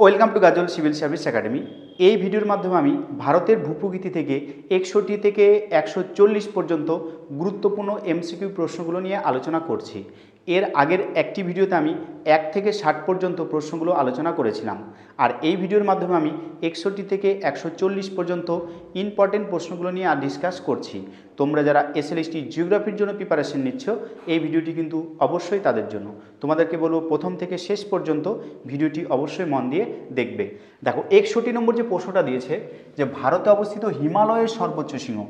Welcome to Ghazal civil service academy. এই ভিডিওর মাধ্যমে আমি ভারতের ভূপ্রকৃতি থেকে 61 থেকে 140 পর্যন্ত গুরুত্বপূর্ণ এমসিকিউ প্রশ্নগুলো নিয়ে আলোচনা করছি। এর আগের একটি ভিডিওতে আমি 1 থেকে 60 পর্যন্ত প্রশ্নগুলো আলোচনা করেছিলাম, আর এই ভিডিওর মাধ্যমে আমি 61 থেকে 140 পর্যন্ত ইম্পর্টেন্ট প্রশ্নগুলো নিয়ে ডিসকাস করছি। তোমরা যারা এসএলএসটি জিওগ্রাফির জন্য প্রিপারেশন নিচ্ছ, এই ভিডিওটি কিন্তু অবশ্যই তাদের জন্য। তোমাদেরকে বলবো প্রথম থেকে শেষ পর্যন্ত ভিডিওটি অবশ্যই মন দিয়ে দেখবে। দেখো 61 নম্বর যে প্রশ্নটা দিয়েছে যে ভারতে অবস্থিত হিমালয়ের সর্বোচ্চ শৃঙ্গ।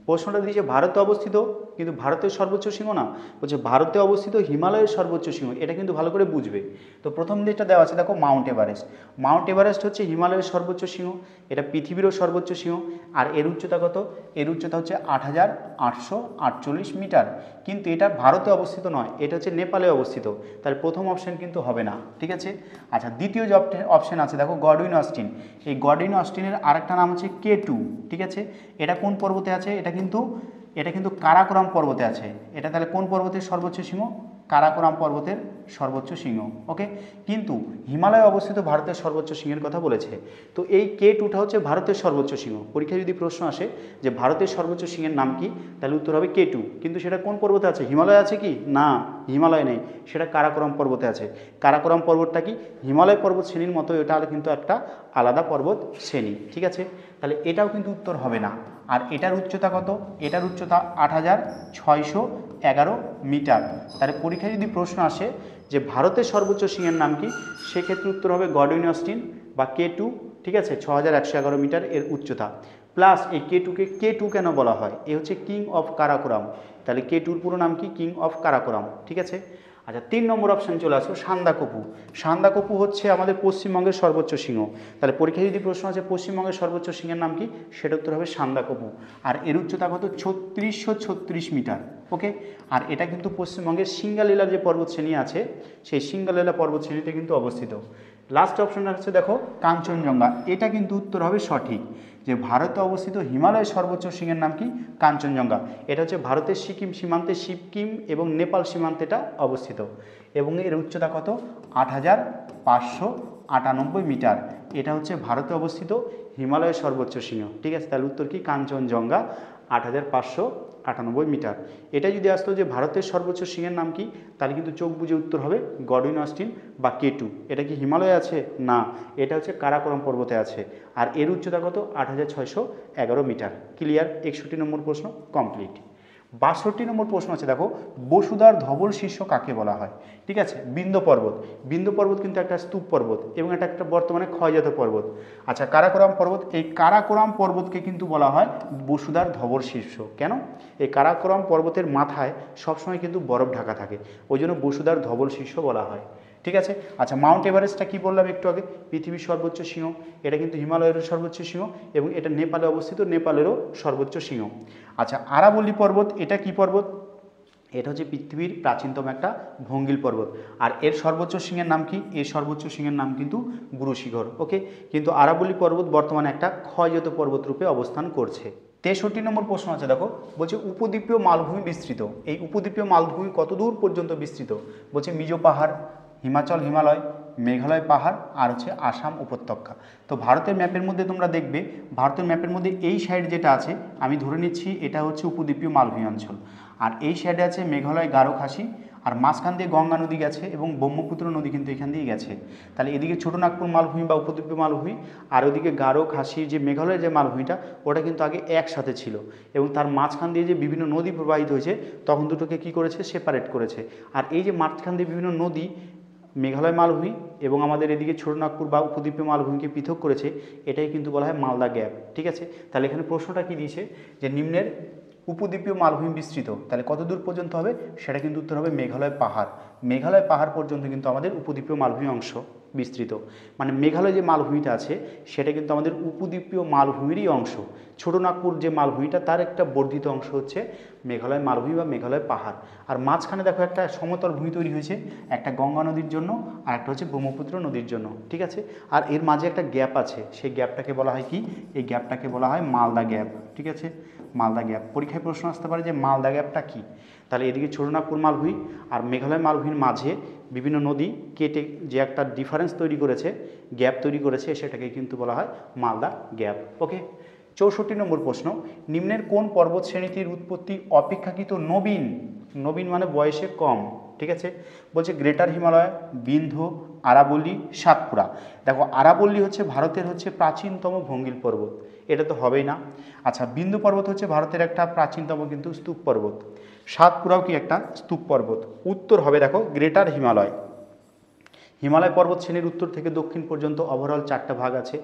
প্রশ্নটা দিয়েছে ভারতে অবস্থিত, কিন্তু ভারতের সর্বোচ্চ শৃঙ্গ না, বলছে ভারতে অবস্থিত হিমালয়ের সর্বোচ্চ শৃঙ্গ। এটা কিন্তু ভালো করে বুঝবে। তো প্রথম যেটা দেওয়া আছে দেখো মাউন্ট এভারেস্ট। মাউন্ট এভারেস্ট হচ্ছে হিমালয়ের সর্বোচ্চ শৃঙ্গ, এটা পৃথিবীরও সর্বোচ্চ শৃঙ্গ। আর এর উচ্চতা কত? এর উচ্চতা হচ্ছে 8848 মিটার। কিন্তু এটা ভারতে অবস্থিত নয়, এটা হচ্ছে নেপালে অবস্থিত। তার প্রথম অপশন কিন্তু হবে না, ঠিক আছে। আচ্ছা, দ্বিতীয় যে অপশন আছে দেখো গডউইন অস্টিন। এই গডউইন অস্টিনের আরেকটা নাম হচ্ছে K2, ঠিক আছে। এটা কোন পর্বতে আছে? এটা কিন্তু কারাকোরাম পর্বতে আছে। এটা তাহলে কোন পর্বতের সর্বোচ্চ শৃঙ্গ? কারাকোরাম পর্বতের সর্বোচ্চ শৃঙ্গ, ওকে। কিন্তু হিমালয়ে অবস্থিত ভারতের সর্বোচ্চ শৃঙ্গের কথা বলেছে। তো এই K2টা হচ্ছে ভারতের সর্বোচ্চ শৃঙ্গ। পরীক্ষায় যদি প্রশ্ন আসে যে ভারতের সর্বোচ্চ শৃঙ্গের নাম কি, তাহলে উত্তর হবে K2। কিন্তু সেটা কোন পর্বতে আছে? হিমালয় আছে কি? না, হিমালয় নেই, সেটা কারাকোরাম পর্বতে আছে। কারাকোরাম পর্বতটা কি হিমালয় পর্বত শ্রেণীর মতো, এটা কিন্তু একটা আলাদা পর্বত শ্রেণী, ঠিক আছে। তাহলে এটাও কিন্তু উত্তর হবে না। আর এটার উচ্চতা কত? এটার উচ্চতা 8611 মিটার। তাহলে পরীক্ষায় যদি প্রশ্ন আসে যে ভারতের সর্বোচ্চ শৃঙ্গের নাম কি, সেক্ষেত্রে উত্তর হবে গডউইন অস্টিন বা K2, ঠিক আছে। 6111 মিটার এর উচ্চতা। প্লাস এই K2কে K2 কেন বলা হয়? এ হচ্ছে কিং অফ কারাকোরাম। তাহলে K2-র পুরো নাম কি? কিং অফ কারাকোরাম, ঠিক আছে। আচ্ছা, 3 নম্বর অপশান চলে আসো সান্দাকফু। সান্দাকফু হচ্ছে আমাদের পশ্চিমবঙ্গের সর্বোচ্চ শৃঙ্গ। তাহলে পরীক্ষায় যদি প্রশ্ন আছে পশ্চিমবঙ্গের সর্বোচ্চ শৃঙ্গের নাম কি, সেটা উত্তর হবে সান্দাকফু। আর এর উচ্চতা কত? 3636 মিটার, ওকে। আর এটা কিন্তু পশ্চিমবঙ্গের সিঙ্গালীলা যে পর্বতশ্রেণী আছে, সেই সিঙ্গালীলা পর্বতশ্রেণীতে কিন্তু অবস্থিত। লাস্ট অপশনটা হচ্ছে দেখো কাঞ্চনজঙ্ঘা। এটা কিন্তু উত্তর হবে সঠিক, যে ভারতে অবস্থিত হিমালয়ের সর্বোচ্চ শৃঙ্গের নাম কি? কাঞ্চনজঙ্ঘা। এটা হচ্ছে ভারতের সিকিম সীমান্তে, সিকিম এবং নেপাল সীমান্তে এটা অবস্থিত। এবং এর উচ্চতা কত? 8598 মিটার। এটা হচ্ছে ভারতে অবস্থিত হিমালয়ের সর্বোচ্চ শৃঙ্গ, ঠিক আছে। তাহলে উত্তর কি? কাঞ্চনজঙ্ঘা, 8598 মিটার। এটা যদি আসতো যে ভারতের সর্বোচ্চ শৃঙ্গের নাম কি, তাহলে কিন্তু চোখ বুঝে উত্তর হবে গডউইন অস্টিন বা K2। এটা কি হিমালয়ে আছে? না, এটা হচ্ছে কারাকোরাম পর্বতে আছে। আর এর উচ্চতা কত? 8611 মিটার। ক্লিয়ার? 61 নম্বর প্রশ্ন কমপ্লিট। 62 নম্বর প্রশ্ন আছে দেখো বসুধার ধবল শীর্ষ কাকে বলা হয়, ঠিক আছে। বিন্ধ্য পর্বত। বিন্ধ্য পর্বত কিন্তু একটা স্তূপ পর্বত এবং এটা একটা বর্তমানে ক্ষয়জাত পর্বত। আচ্ছা, কারাকোরাম পর্বত, এই কারাকোরাম পর্বতকে কিন্তু বলা হয় বসুধার ধবল শীর্ষ। কেন? এই কারাকোরাম পর্বতের মাথায় সবসময় কিন্তু বরফ ঢাকা থাকে, ওই জন্য বসুধার ধবল শীর্ষ বলা হয়, ঠিক আছে। আচ্ছা, মাউন্ট এভারেস্টটা কি বললাম একটু আগে? পৃথিবীর সর্বোচ্চ শৃঙ্গ। এটা কিন্তু হিমালয়ের সর্বোচ্চ শৃঙ্গ এবং এটা নেপালে অবস্থিত, নেপালেরও সর্বোচ্চ শৃঙ্গ। আচ্ছা, আরাবল্লী পর্বত, এটা কি পর্বত? এটা হচ্ছে পৃথিবীর প্রাচীনতম একটা ভঙ্গিল পর্বত। আর এর সর্বোচ্চ শৃঙ্গের নাম কি? এর সর্বোচ্চ শৃঙ্গের নাম কিন্তু গুরুশিখর, ওকে। কিন্তু আরাবল্লী পর্বত বর্তমানে একটা ক্ষয়জাত পর্বত রূপে অবস্থান করছে। 63 নম্বর প্রশ্ন আছে দেখো, বলছে উপদ্বীপীয় মালভূমি বিস্তৃত। এই উপদ্বীপীয় মালভূমি কত দূর পর্যন্ত বিস্তৃত? বলছে মিজো পাহাড়, হিমাচল হিমালয়, মেঘালয় পাহাড়, আর হচ্ছে আসাম উপত্যকা। তো ভারতের ম্যাপের মধ্যে তোমরা দেখবে, ভারতের ম্যাপের মধ্যে এই সাইড যেটা আছে, আমি ধরে নিচ্ছি এটা হচ্ছে উপদ্বীপীয় মালভূমি অঞ্চল। আর এই সাইডে আছে মেঘালয়, গারো, খাসি, আর মাঝখান দিয়ে গঙ্গা নদী গেছে এবং ব্রহ্মপুত্র নদী কিন্তু এখান দিয়ে গেছে। তাহলে এদিকে ছোটনাগপুর মালভূমি বা উপদ্বীপীয় মালভূমি, আর ওদিকে গারো, খাসি, যে মেঘালয়ের যে মালভূমিটা, ওটা কিন্তু আগে একসাথে ছিল এবং তার মাঝখান দিয়ে যে বিভিন্ন নদী প্রবাহিত হয়েছে, তখন দুটোকে কি করেছে? সেপারেট করেছে। আর এই যে মাঝখান দিয়ে বিভিন্ন নদী, মেঘালয় মালভূমি এবং আমাদের এদিকে ছোটনাগপুর বা উপদ্বীপীয় মালভূমিকে পৃথক করেছে, এটাই কিন্তু বলা হয় মালদা গ্যাপ, ঠিক আছে। তাহলে এখানে প্রশ্নটা কি দিয়েছে যে নিম্নের উপদ্বীপীয় মালভূমি বিস্তৃত, তাহলে কত দূর পর্যন্ত হবে? সেটা কিন্তু উত্তর হবে মেঘালয় পাহাড়। মেঘালয় পাহাড় পর্যন্ত কিন্তু আমাদের উপদ্বীপীয় মালভূমি অংশ বিস্তৃত। মানে মেঘালয় যে মালভূমিটা আছে, সেটা কিন্তু আমাদের উপদ্বীপীয় মালভূমিরই অংশ। ছোটনাগপুর যে মালভূমিটা, তার একটা বর্ধিত অংশ হচ্ছে মেঘালয় মালভূমি বা মেঘালয় পাহাড়। আর মাঝখানে দেখো একটা সমতল ভূমি তৈরি হয়েছে, একটা গঙ্গা নদীর জন্য আর একটা হচ্ছে ব্রহ্মপুত্র নদীর জন্য, ঠিক আছে। আর এর মাঝে একটা গ্যাপ আছে, সেই গ্যাপটাকে বলা হয় কি? এই গ্যাপটাকে বলা হয় মালদা গ্যাপ, ঠিক আছে। মালদা গ্যাপ। পরীক্ষায় প্রশ্ন আসতে পারে যে মালদা গ্যাপটা কী। তাহলে এদিকে ছোটনাগপুর মালভূমি আর মেঘালয় মালভূমির মাঝে বিভিন্ন নদী কেটে যে একটা ডিফারেন্স তৈরি করেছে, গ্যাপ তৈরি করেছে, সেটাকে কিন্তু বলা হয় মালদা গ্যাপ। ওকে। 64 নম্বর প্রশ্ন, নিম্নের কোন পর্বত শ্রেণীটির উৎপত্তি অপেক্ষাকৃত নবীন? নবীন মানে বয়সে কম, ঠিক আছে। বলছে গ্রেটার হিমালয়, বিন্ধ্য, আরাবল্লী, সাতপুরা। দেখো আরাবল্লী হচ্ছে ভারতের হচ্ছে প্রাচীনতম ভঙ্গিল পর্বত, এটা তো হবেই না। আচ্ছা, বিন্ধ্য পর্বত হচ্ছে ভারতের একটা প্রাচীনতম কিন্তু স্তূপ পর্বত। সাতপুরাও কি একটা স্তূপ পর্বত। উত্তর হবে দেখো গ্রেটার হিমালয়। হিমালয় পর্বত শ্রেণীর উত্তর থেকে দক্ষিণ পর্যন্ত ওভারঅল 4টা ভাগ আছে।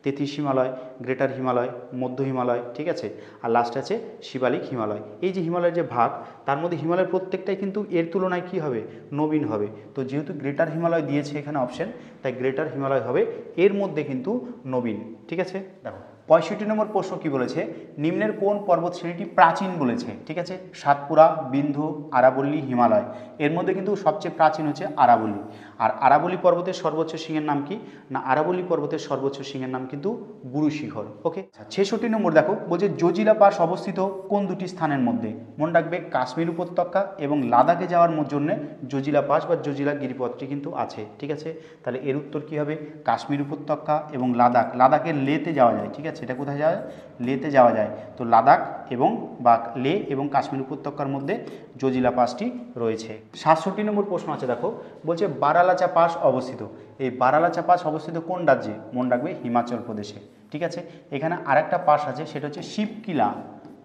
তেথিস হিমালয়, গ্রেটার হিমালয়, মধ্য হিমালয়, ঠিক আছে, আর লাস্টে আছে শিবালিক হিমালয়। এই যে হিমালয়ের যে ভাগ, তার মধ্যে হিমালয়ের প্রত্যেকটাই কিন্তু এর তুলনায় কি হবে, নবীন হবে। তো যেহেতু গ্রেটার হিমালয় দিয়েছে এখানে অপশন, তাই গ্রেটার হিমালয় হবে এর মধ্যে কিন্তু নবীন, ঠিক আছে। দেখো 65 নম্বর প্রশ্ন কি বলেছে, নিম্নের কোন পর্বত শ্রেণীটি প্রাচীন বলেছে, ঠিক আছে। সাতপুরা, বিন্ধ্য, আরাবল্লী, হিমালয়। এর মধ্যে কিন্তু সবচেয়ে প্রাচীন হচ্ছে আরাবল্লী। আর আরাবল্লী পর্বতের সর্বোচ্চ শৃঙ্গের নাম কি না, আরাবল্লী পর্বতের সর্বোচ্চ শৃঙ্গের নাম কিন্তু গুরু শিখর। ওকে। 66 নম্বর দেখো, বলছে জজিলা পাস অবস্থিত কোন দুটি স্থানের মধ্যে? মনে রাখবে কাশ্মীর উপত্যকা এবং লাদাখে যাওয়ার জন্য জজিলা পাস বা জজিলা গিরিপথটি কিন্তু আছে, ঠিক আছে। তাহলে এর উত্তর কি হবে, কাশ্মীর উপত্যকা এবং লাদাখ। লাদাখের লেতে যাওয়া যায়, ঠিক আছে, এটা কোথায় যাওয়া যায়, লেতে যাওয়া যায়। তো লাদাখ এবং বা লে এবং কাশ্মীর উপত্যকার মধ্যে জজিলা পাসটি রয়েছে। 67 নম্বর প্রশ্ন আছে দেখো, বলছে বারালাচা পাস অবস্থিত। এই বারালাচা পাস অবস্থিত কোন রাজ্যে? মনে রাখবে হিমাচল প্রদেশে, ঠিক আছে। এখানে আরেকটা পাস আছে, সেটা হচ্ছে শিবকিলা,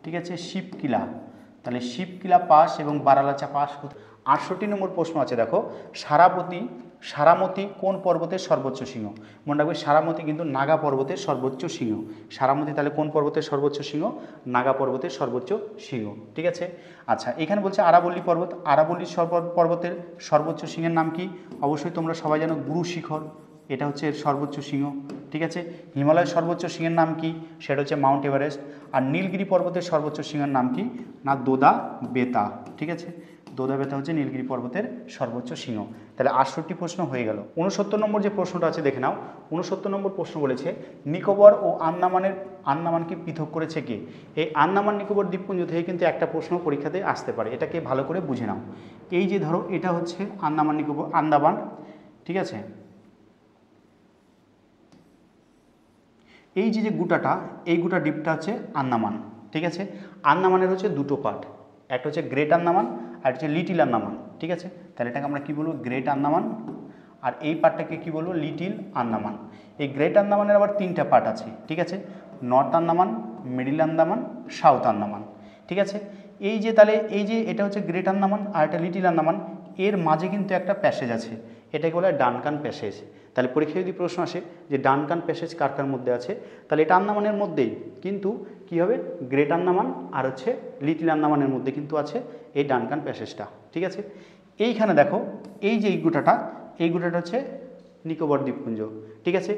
ঠিক আছে, শিবকিলা। তাহলে শিবকিলা পাস এবং বারালাচা পাস। 68 নম্বর প্রশ্ন আছে দেখো, সারামতি কোন পর্বতের সর্বোচ্চ শৃঙ্গ? মনে রাখবে সারামতি কিন্তু নাগা পর্বতের সর্বোচ্চ শৃঙ্গ। সারামতি তাহলে কোন পর্বতের সর্বোচ্চ শৃঙ্গ? নাগা পর্বতের সর্বোচ্চ শৃঙ্গ, ঠিক আছে। আচ্ছা, এখানে বলছে আরাবল্লী পর্বত। আরাবল্লী পর্বতের সর্বোচ্চ শৃঙ্গের নাম কি? অবশ্যই তোমরা সবাই জানো গুরু শিখর, এটা হচ্ছে এর সর্বোচ্চ শৃঙ্গ, ঠিক আছে। হিমালয়ের সর্বোচ্চ শৃঙ্গের নাম কি? সেটা হচ্ছে মাউন্ট এভারেস্ট। আর নীলগিরি পর্বতের সর্বোচ্চ শৃঙ্গের নাম কি না, দোদা বেতা, ঠিক আছে। দোদা বেতা হচ্ছে নীলগিরি পর্বতের সর্বোচ্চ শৃঙ্গ। তাহলে 68 প্রশ্ন হয়ে গেল। 69 নম্বর যে প্রশ্নটা আছে দেখে নাও। 69 নম্বর প্রশ্ন বলেছে নিকোবর ও আন্দামানকে পৃথক করেছে কে? এই আন্দামান নিকোবর দ্বীপপুঞ্জ থেকে কিন্তু একটা প্রশ্ন পরীক্ষাতে আসতে পারে, এটাকে ভালো করে বুঝে নাও। এই যে ধরো এটা হচ্ছে আন্দামান নিকোবর, আন্দামান, ঠিক আছে। এই যে গোটাটা, এই গোটা দ্বীপটা হচ্ছে আন্দামান, ঠিক আছে। আন্দামানের হচ্ছে দুটো পার্ট, একটা হচ্ছে গ্রেট আন্দামান আর হচ্ছে লিটিল আন্দামান, ঠিক আছে। তাহলে এটাকে আমরা কী বলবো, গ্রেট আন্দামান, আর এই পার্টটাকে কী বলবো, লিটিল আন্দামান। এই গ্রেট আন্দামানের আবার 3টা পার্ট আছে, ঠিক আছে, north Andaman, middle Andaman, south Andaman, ঠিক আছে। এই যে তাহলে এই যে এটা হচ্ছে গ্রেট আন্দামান আর এটা লিটিল আন্দামান, এর মাঝে কিন্তু একটা প্যাসেজ আছে, এটাকে বলা হয় ডানকান প্যাসেজ। তাহলে পরীক্ষায় যদি প্রশ্ন আসে যে ডানকান প্যাসেজ কার কার মধ্যে আছে, তাহলে এটা আন্দামানের মধ্যেই, কিন্তু কি হবে, গ্রেট আন্দামান আর হচ্ছে লিটিল আন্দামানের মধ্যে কিন্তু আছে এই ডানকান প্যাসেজটা, ঠিক আছে। এইখানে দেখো এই যে এই গোটাটা হচ্ছে নিকোবর দ্বীপপুঞ্জ, ঠিক আছে।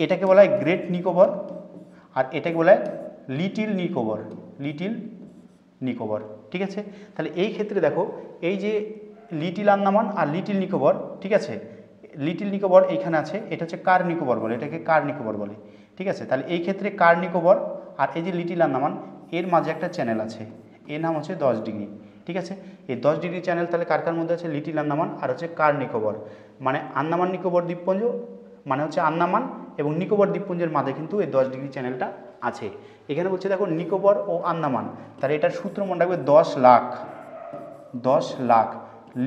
এটাকে বলা হয় গ্রেট নিকোবর আর এটাকে বলা হয় লিটিল নিকোবর, ঠিক আছে। তাহলে এই ক্ষেত্রে দেখো এই যে লিটিল আন্দামান আর লিটিল নিকোবর, ঠিক আছে, লিটিল নিকোবর এইখানে আছে, এটা হচ্ছে কার নিকোবর বলে, এটাকে কার নিকোবর বলে, ঠিক আছে। তাহলে এই ক্ষেত্রে কার নিকোবর আর এই যে লিটিল আন্দামান এর মাঝে একটা চ্যানেল আছে, এর নাম হচ্ছে 10 ডিগ্রি, ঠিক আছে। এই 10 ডিগ্রি চ্যানেল তাহলে কার কার মধ্যে আছে, লিটিল আন্দামান আর হচ্ছে কার নিকোবর। মানে আন্দামান নিকোবর দ্বীপপুঞ্জ মানে হচ্ছে আন্দামান এবং নিকোবর দ্বীপপুঞ্জের মাঝে কিন্তু এই 10 ডিগ্রি চ্যানেলটা আছে। এখানে বলছে দেখো নিকোবর ও আন্দামান, তাহলে এটার সূত্র মনে রাখবে 10 লাখ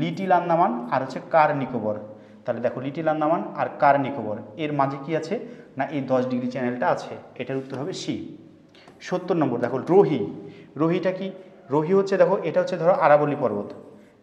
লিটিল আন্দামান আর হচ্ছে কার নিকোবর। তাহলে দেখো লিটিল আন্দামান আর কার নিকোবর এর মাঝে কি আছে না, এই 10 ডিগ্রি চ্যানেলটা আছে, এটার উত্তর হবে সি। 70 নম্বর দেখো রোহিটা কি? রোহি হচ্ছে দেখো এটা হচ্ছে ধরো আরাবল্লী পর্বত।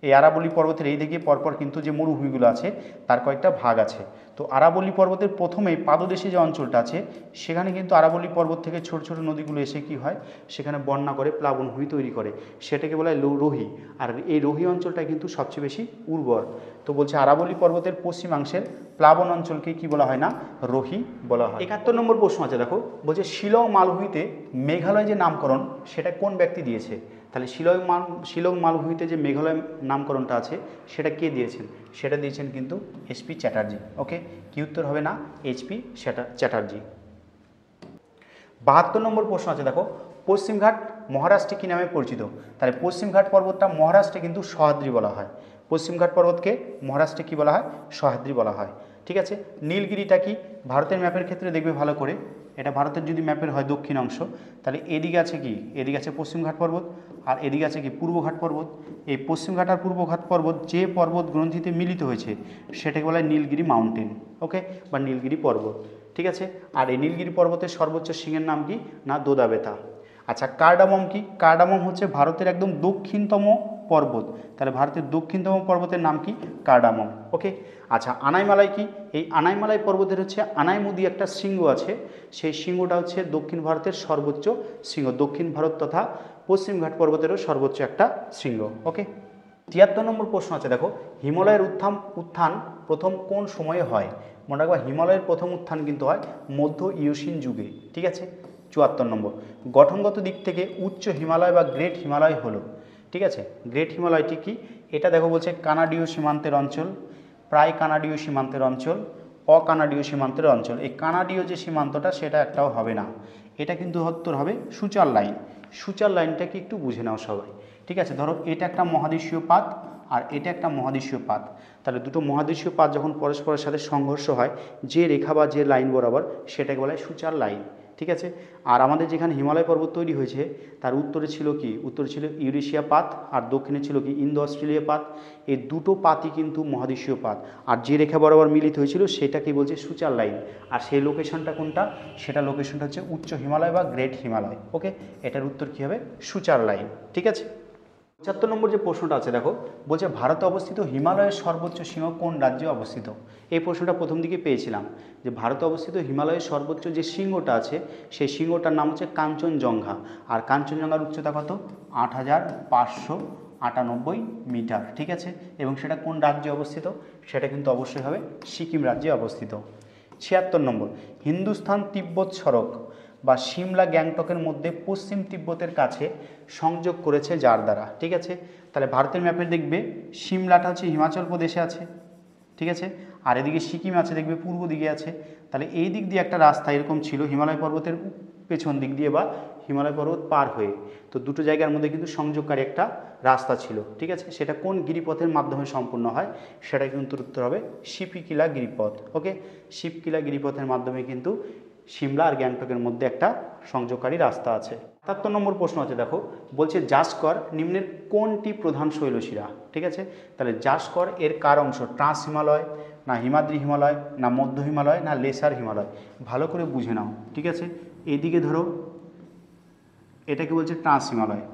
এই আরাবল্লী পর্বতের এই দিকে পরপর কিন্তু যে মরুভূমিগুলো আছে তার কয়েকটা ভাগ আছে। তো আরাবল্লী পর্বতের প্রথমেই পাদদেশে যে অঞ্চলটা আছে সেখানে কিন্তু আরাবল্লী পর্বত থেকে ছোট ছোট নদীগুলো এসে কি হয়, সেখানে বন্যা করে প্লাবনভূমি তৈরি করে, সেটাকে বলা হয় রোহি। আর এই রোহি অঞ্চলটা কিন্তু সবচেয়ে বেশি উর্বর। তো বলছে আরাবল্লী পর্বতের পশ্চিমাংশের প্লাবন অঞ্চলকে কি বলা হয় না, রোহি বলা হয়। 71 নম্বর প্রশ্ন আছে দেখো, বলছে শিলং মালভূমিতে মেঘালয় যে নামকরণ সেটা কোন ব্যক্তি দিয়েছে? তাহলে শিলং মালভূমিতে যে মেঘালয় নামকরণটা আছে সেটা কে দিয়েছেন? সেটা দিয়েছেন কিন্তু এসপি চ্যাটার্জি। ওকে, কি উত্তর হবে না, এইচপি চ্যাটার্জি। 72 নম্বর প্রশ্ন আছে দেখো, পশ্চিমঘাট মহারাষ্ট্রে কী নামে পরিচিত? তাহলে পশ্চিমঘাট পর্বতটা মহারাষ্ট্রে কিন্তু সহ্যাদ্রি বলা হয়। পশ্চিমঘাট পর্বতকে মহারাষ্ট্রে কী বলা হয়? সহ্যাদ্রি বলা হয়। ঠিক আছে। নীলগিরিটা কি? ভারতের ম্যাপের ক্ষেত্রে দেখবে ভালো করে, এটা ভারতের যদি ম্যাপের হয় দক্ষিণ অংশ, তাহলে এদিকে আছে কি? এদিকে আছে পশ্চিমঘাট পর্বত, আর এদিকে আছে কি? পূর্বঘাট পর্বত। এই পশ্চিমঘাট আর পূর্বঘাট পর্বত যে পর্বত গ্রন্থিতে মিলিত হয়েছে সেটাকে বলা হয় নীলগিরি মাউন্টেন, ওকে, বা নীলগিরি পর্বত। ঠিক আছে। আর এই নীলগিরি পর্বতের সর্বোচ্চ শৃঙ্গের নাম কি? না দোদাবেতা। আচ্ছা, কার্ডামম কি? কার্ডামম হচ্ছে ভারতের একদম দক্ষিণতম পর্বত, তাহলে ভারতের দক্ষিণতম পর্বতের নাম কি? কার্ডামম, ওকে। আচ্ছা, আনাইমালাই কি? এই আনাইমালাই পর্বতের হচ্ছে আনাইমুদি একটা শৃঙ্গ আছে, সেই শৃঙ্গটা হচ্ছে দক্ষিণ ভারতের সর্বোচ্চ শৃঙ্গ, দক্ষিণ ভারত তথা পশ্চিমঘাট পর্বতেরও সর্বোচ্চ একটা শৃঙ্গ, ওকে। ৭৩ নম্বর প্রশ্ন আছে, দেখো, হিমালয়ের উত্থান প্রথম কোন সময়ে হয়? মনে রাখবা, হিমালয়ের প্রথম উত্থান কিন্তু হয় মধ্য ইয়োসিন যুগে। ঠিক আছে। ৭৪ নম্বর, গঠনগত দিক থেকে উচ্চ হিমালয় বা গ্রেট হিমালয় হলো। ঠিক আছে। গ্রেট হিমালয়টি কি? এটা দেখো বলছে কানাডীয় সীমান্তের অঞ্চল, প্রায় কানাডীয় সীমান্তের অঞ্চল, অকানাডীয় সীমান্তের অঞ্চল। এই কানাডীয় যে সীমান্তটা সেটা একটাও হবে না, এটা কিন্তু উত্তর হবে সুচার লাইন। সুচার লাইনটাকে একটু বুঝে নাও সবাই। ঠিক আছে। ধরো এটা একটা মহাদেশীয় পাত আর এটা একটা মহাদেশীয় পাত, তাহলে দুটো মহাদেশীয় পাত যখন পরস্পরের সাথে সংঘর্ষ হয়, যে রেখা বা যে লাইন বরাবর, সেটাকে বলা হয় সুচার লাইন। ঠিক আছে। আর আমাদের যেখানে হিমালয় পর্বত তৈরি হয়েছে তার উত্তরে ছিল কি? উত্তরে ছিল ইউরেশিয়া পাত, আর দক্ষিণে ছিল কি? ইন্দো অস্ট্রেলিয়া পাত। এই দুটো পাতই কিন্তু মহাদেশীয় পাত, আর যে রেখা বরাবর মিলিত হয়েছিল সেটাকে বলছে সুচার লাইন। আর সেই লোকেশনটা কোনটা? সেটা লোকেশনটা হচ্ছে উচ্চ হিমালয় বা গ্রেট হিমালয়, ওকে। এটার উত্তর কী হবে? Suture line. ঠিক আছে। ৭৫ নম্বর যে প্রশ্নটা আছে, দেখো, বলছে ভারতে অবস্থিত হিমালয়ের সর্বোচ্চ শৃঙ্গ কোন রাজ্যে অবস্থিত? এই প্রশ্নটা প্রথম দিকে পেয়েছিলাম, যে ভারতে অবস্থিত হিমালয়ের সর্বোচ্চ যে শৃঙ্গটা আছে সেই শৃঙ্গটার নাম হচ্ছে কাঞ্চনজঙ্ঘা। আর কাঞ্চনজঙ্ঘার উচ্চতা কত? ৮,৫৯৮ মিটার। ঠিক আছে। এবং সেটা কোন রাজ্যে অবস্থিত? সেটা কিন্তু অবশ্যই হবে সিকিম রাজ্যে অবস্থিত। ৭৬ নম্বর, হিন্দুস্তান তিব্বত সড়ক বা সিমলা গ্যাংটকের মধ্যে পশ্চিম তিব্বতের কাছে সংযোগ করেছে যার দ্বারা? ঠিক আছে। তাহলে ভারতের ম্যাপে দেখবে সিমলাটা হচ্ছে হিমাচল প্রদেশে আছে। ঠিক আছে। আর এদিকে সিকিম আছে, দেখবে পূর্ব দিকে আছে। তাহলে এই দিক দিয়ে একটা রাস্তা এরকম ছিল হিমালয় পর্বতের পেছন দিক দিয়ে বা হিমালয় পর্বত পার হয়ে, তো দুটো জায়গার মধ্যে কিন্তু সংযোগকারী একটা রাস্তা ছিল। ঠিক আছে। সেটা কোন গিরিপথের মাধ্যমে সম্পূর্ণ হয়? সেটা কিন্তু উত্তর হবে শিপিকিলা গিরিপথ, ওকে। শিপকিলা গিরিপথের মাধ্যমে কিন্তু সিমলা আর গ্যাংটকের মধ্যে একটা সংযোগকারী রাস্তা আছে। ৭৭ নম্বর প্রশ্ন আছে, দেখো, বলছে জাসকর নিম্নের কোনটি প্রধান শৈলশিরা? ঠিক আছে। তাহলে জাসকর এর কার অংশ? ট্রান্স হিমালয়, না হিমাদ্রি হিমালয়, না মধ্য হিমালয়, না লেসার হিমালয়? ভালো করে বুঝে নাও। ঠিক আছে। এইদিকে ধরো এটাকে বলছে ট্রান্স হিমালয়,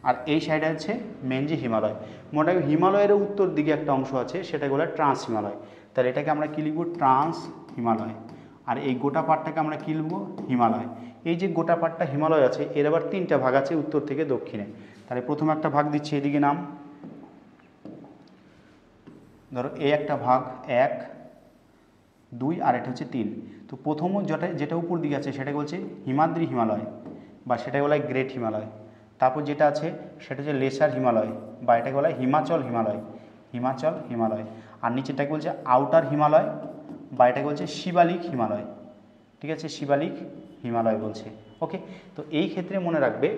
আর এই সাইডে আছে মেনজি হিমালয়। মোটামুটি হিমালয়ের উত্তর দিকে একটা অংশ আছে, সেটাকে বলে ট্রান্স হিমালয়। তাহলে এটাকে আমরা কী লিখব? ট্রান্স হিমালয়। আর এই গোটা পাটটাকে আমরা কী লিখব? হিমালয়। এই যে গোটা পাটটা হিমালয় আছে, এর আবার তিনটা ভাগ আছে উত্তর থেকে দক্ষিণে। তাহলে প্রথম একটা ভাগ দিচ্ছি এদিকে নাম, ধরো এই একটা ভাগ ১, ২, আর এটা হচ্ছে ৩। তো প্রথম যেটা উপর দিকে আছে সেটাকে বলছে হিমাদ্রি হিমালয়, বা সেটাকে বলা হয় গ্রেট হিমালয়। তারপর যেটা আছে সেটা হচ্ছে লেসার হিমালয়, বা এটাকে বলা হয় হিমাচল হিমালয়, হিমাচল হিমালয়। আর নিচেরটাকে বলছে আউটার হিমালয়, বা এটাকে বলছে শিবালিক হিমালয়। ঠিক আছে। শিবালিক হিমালয় বলছে, ওকে। তো এই ক্ষেত্রে মনে রাখবে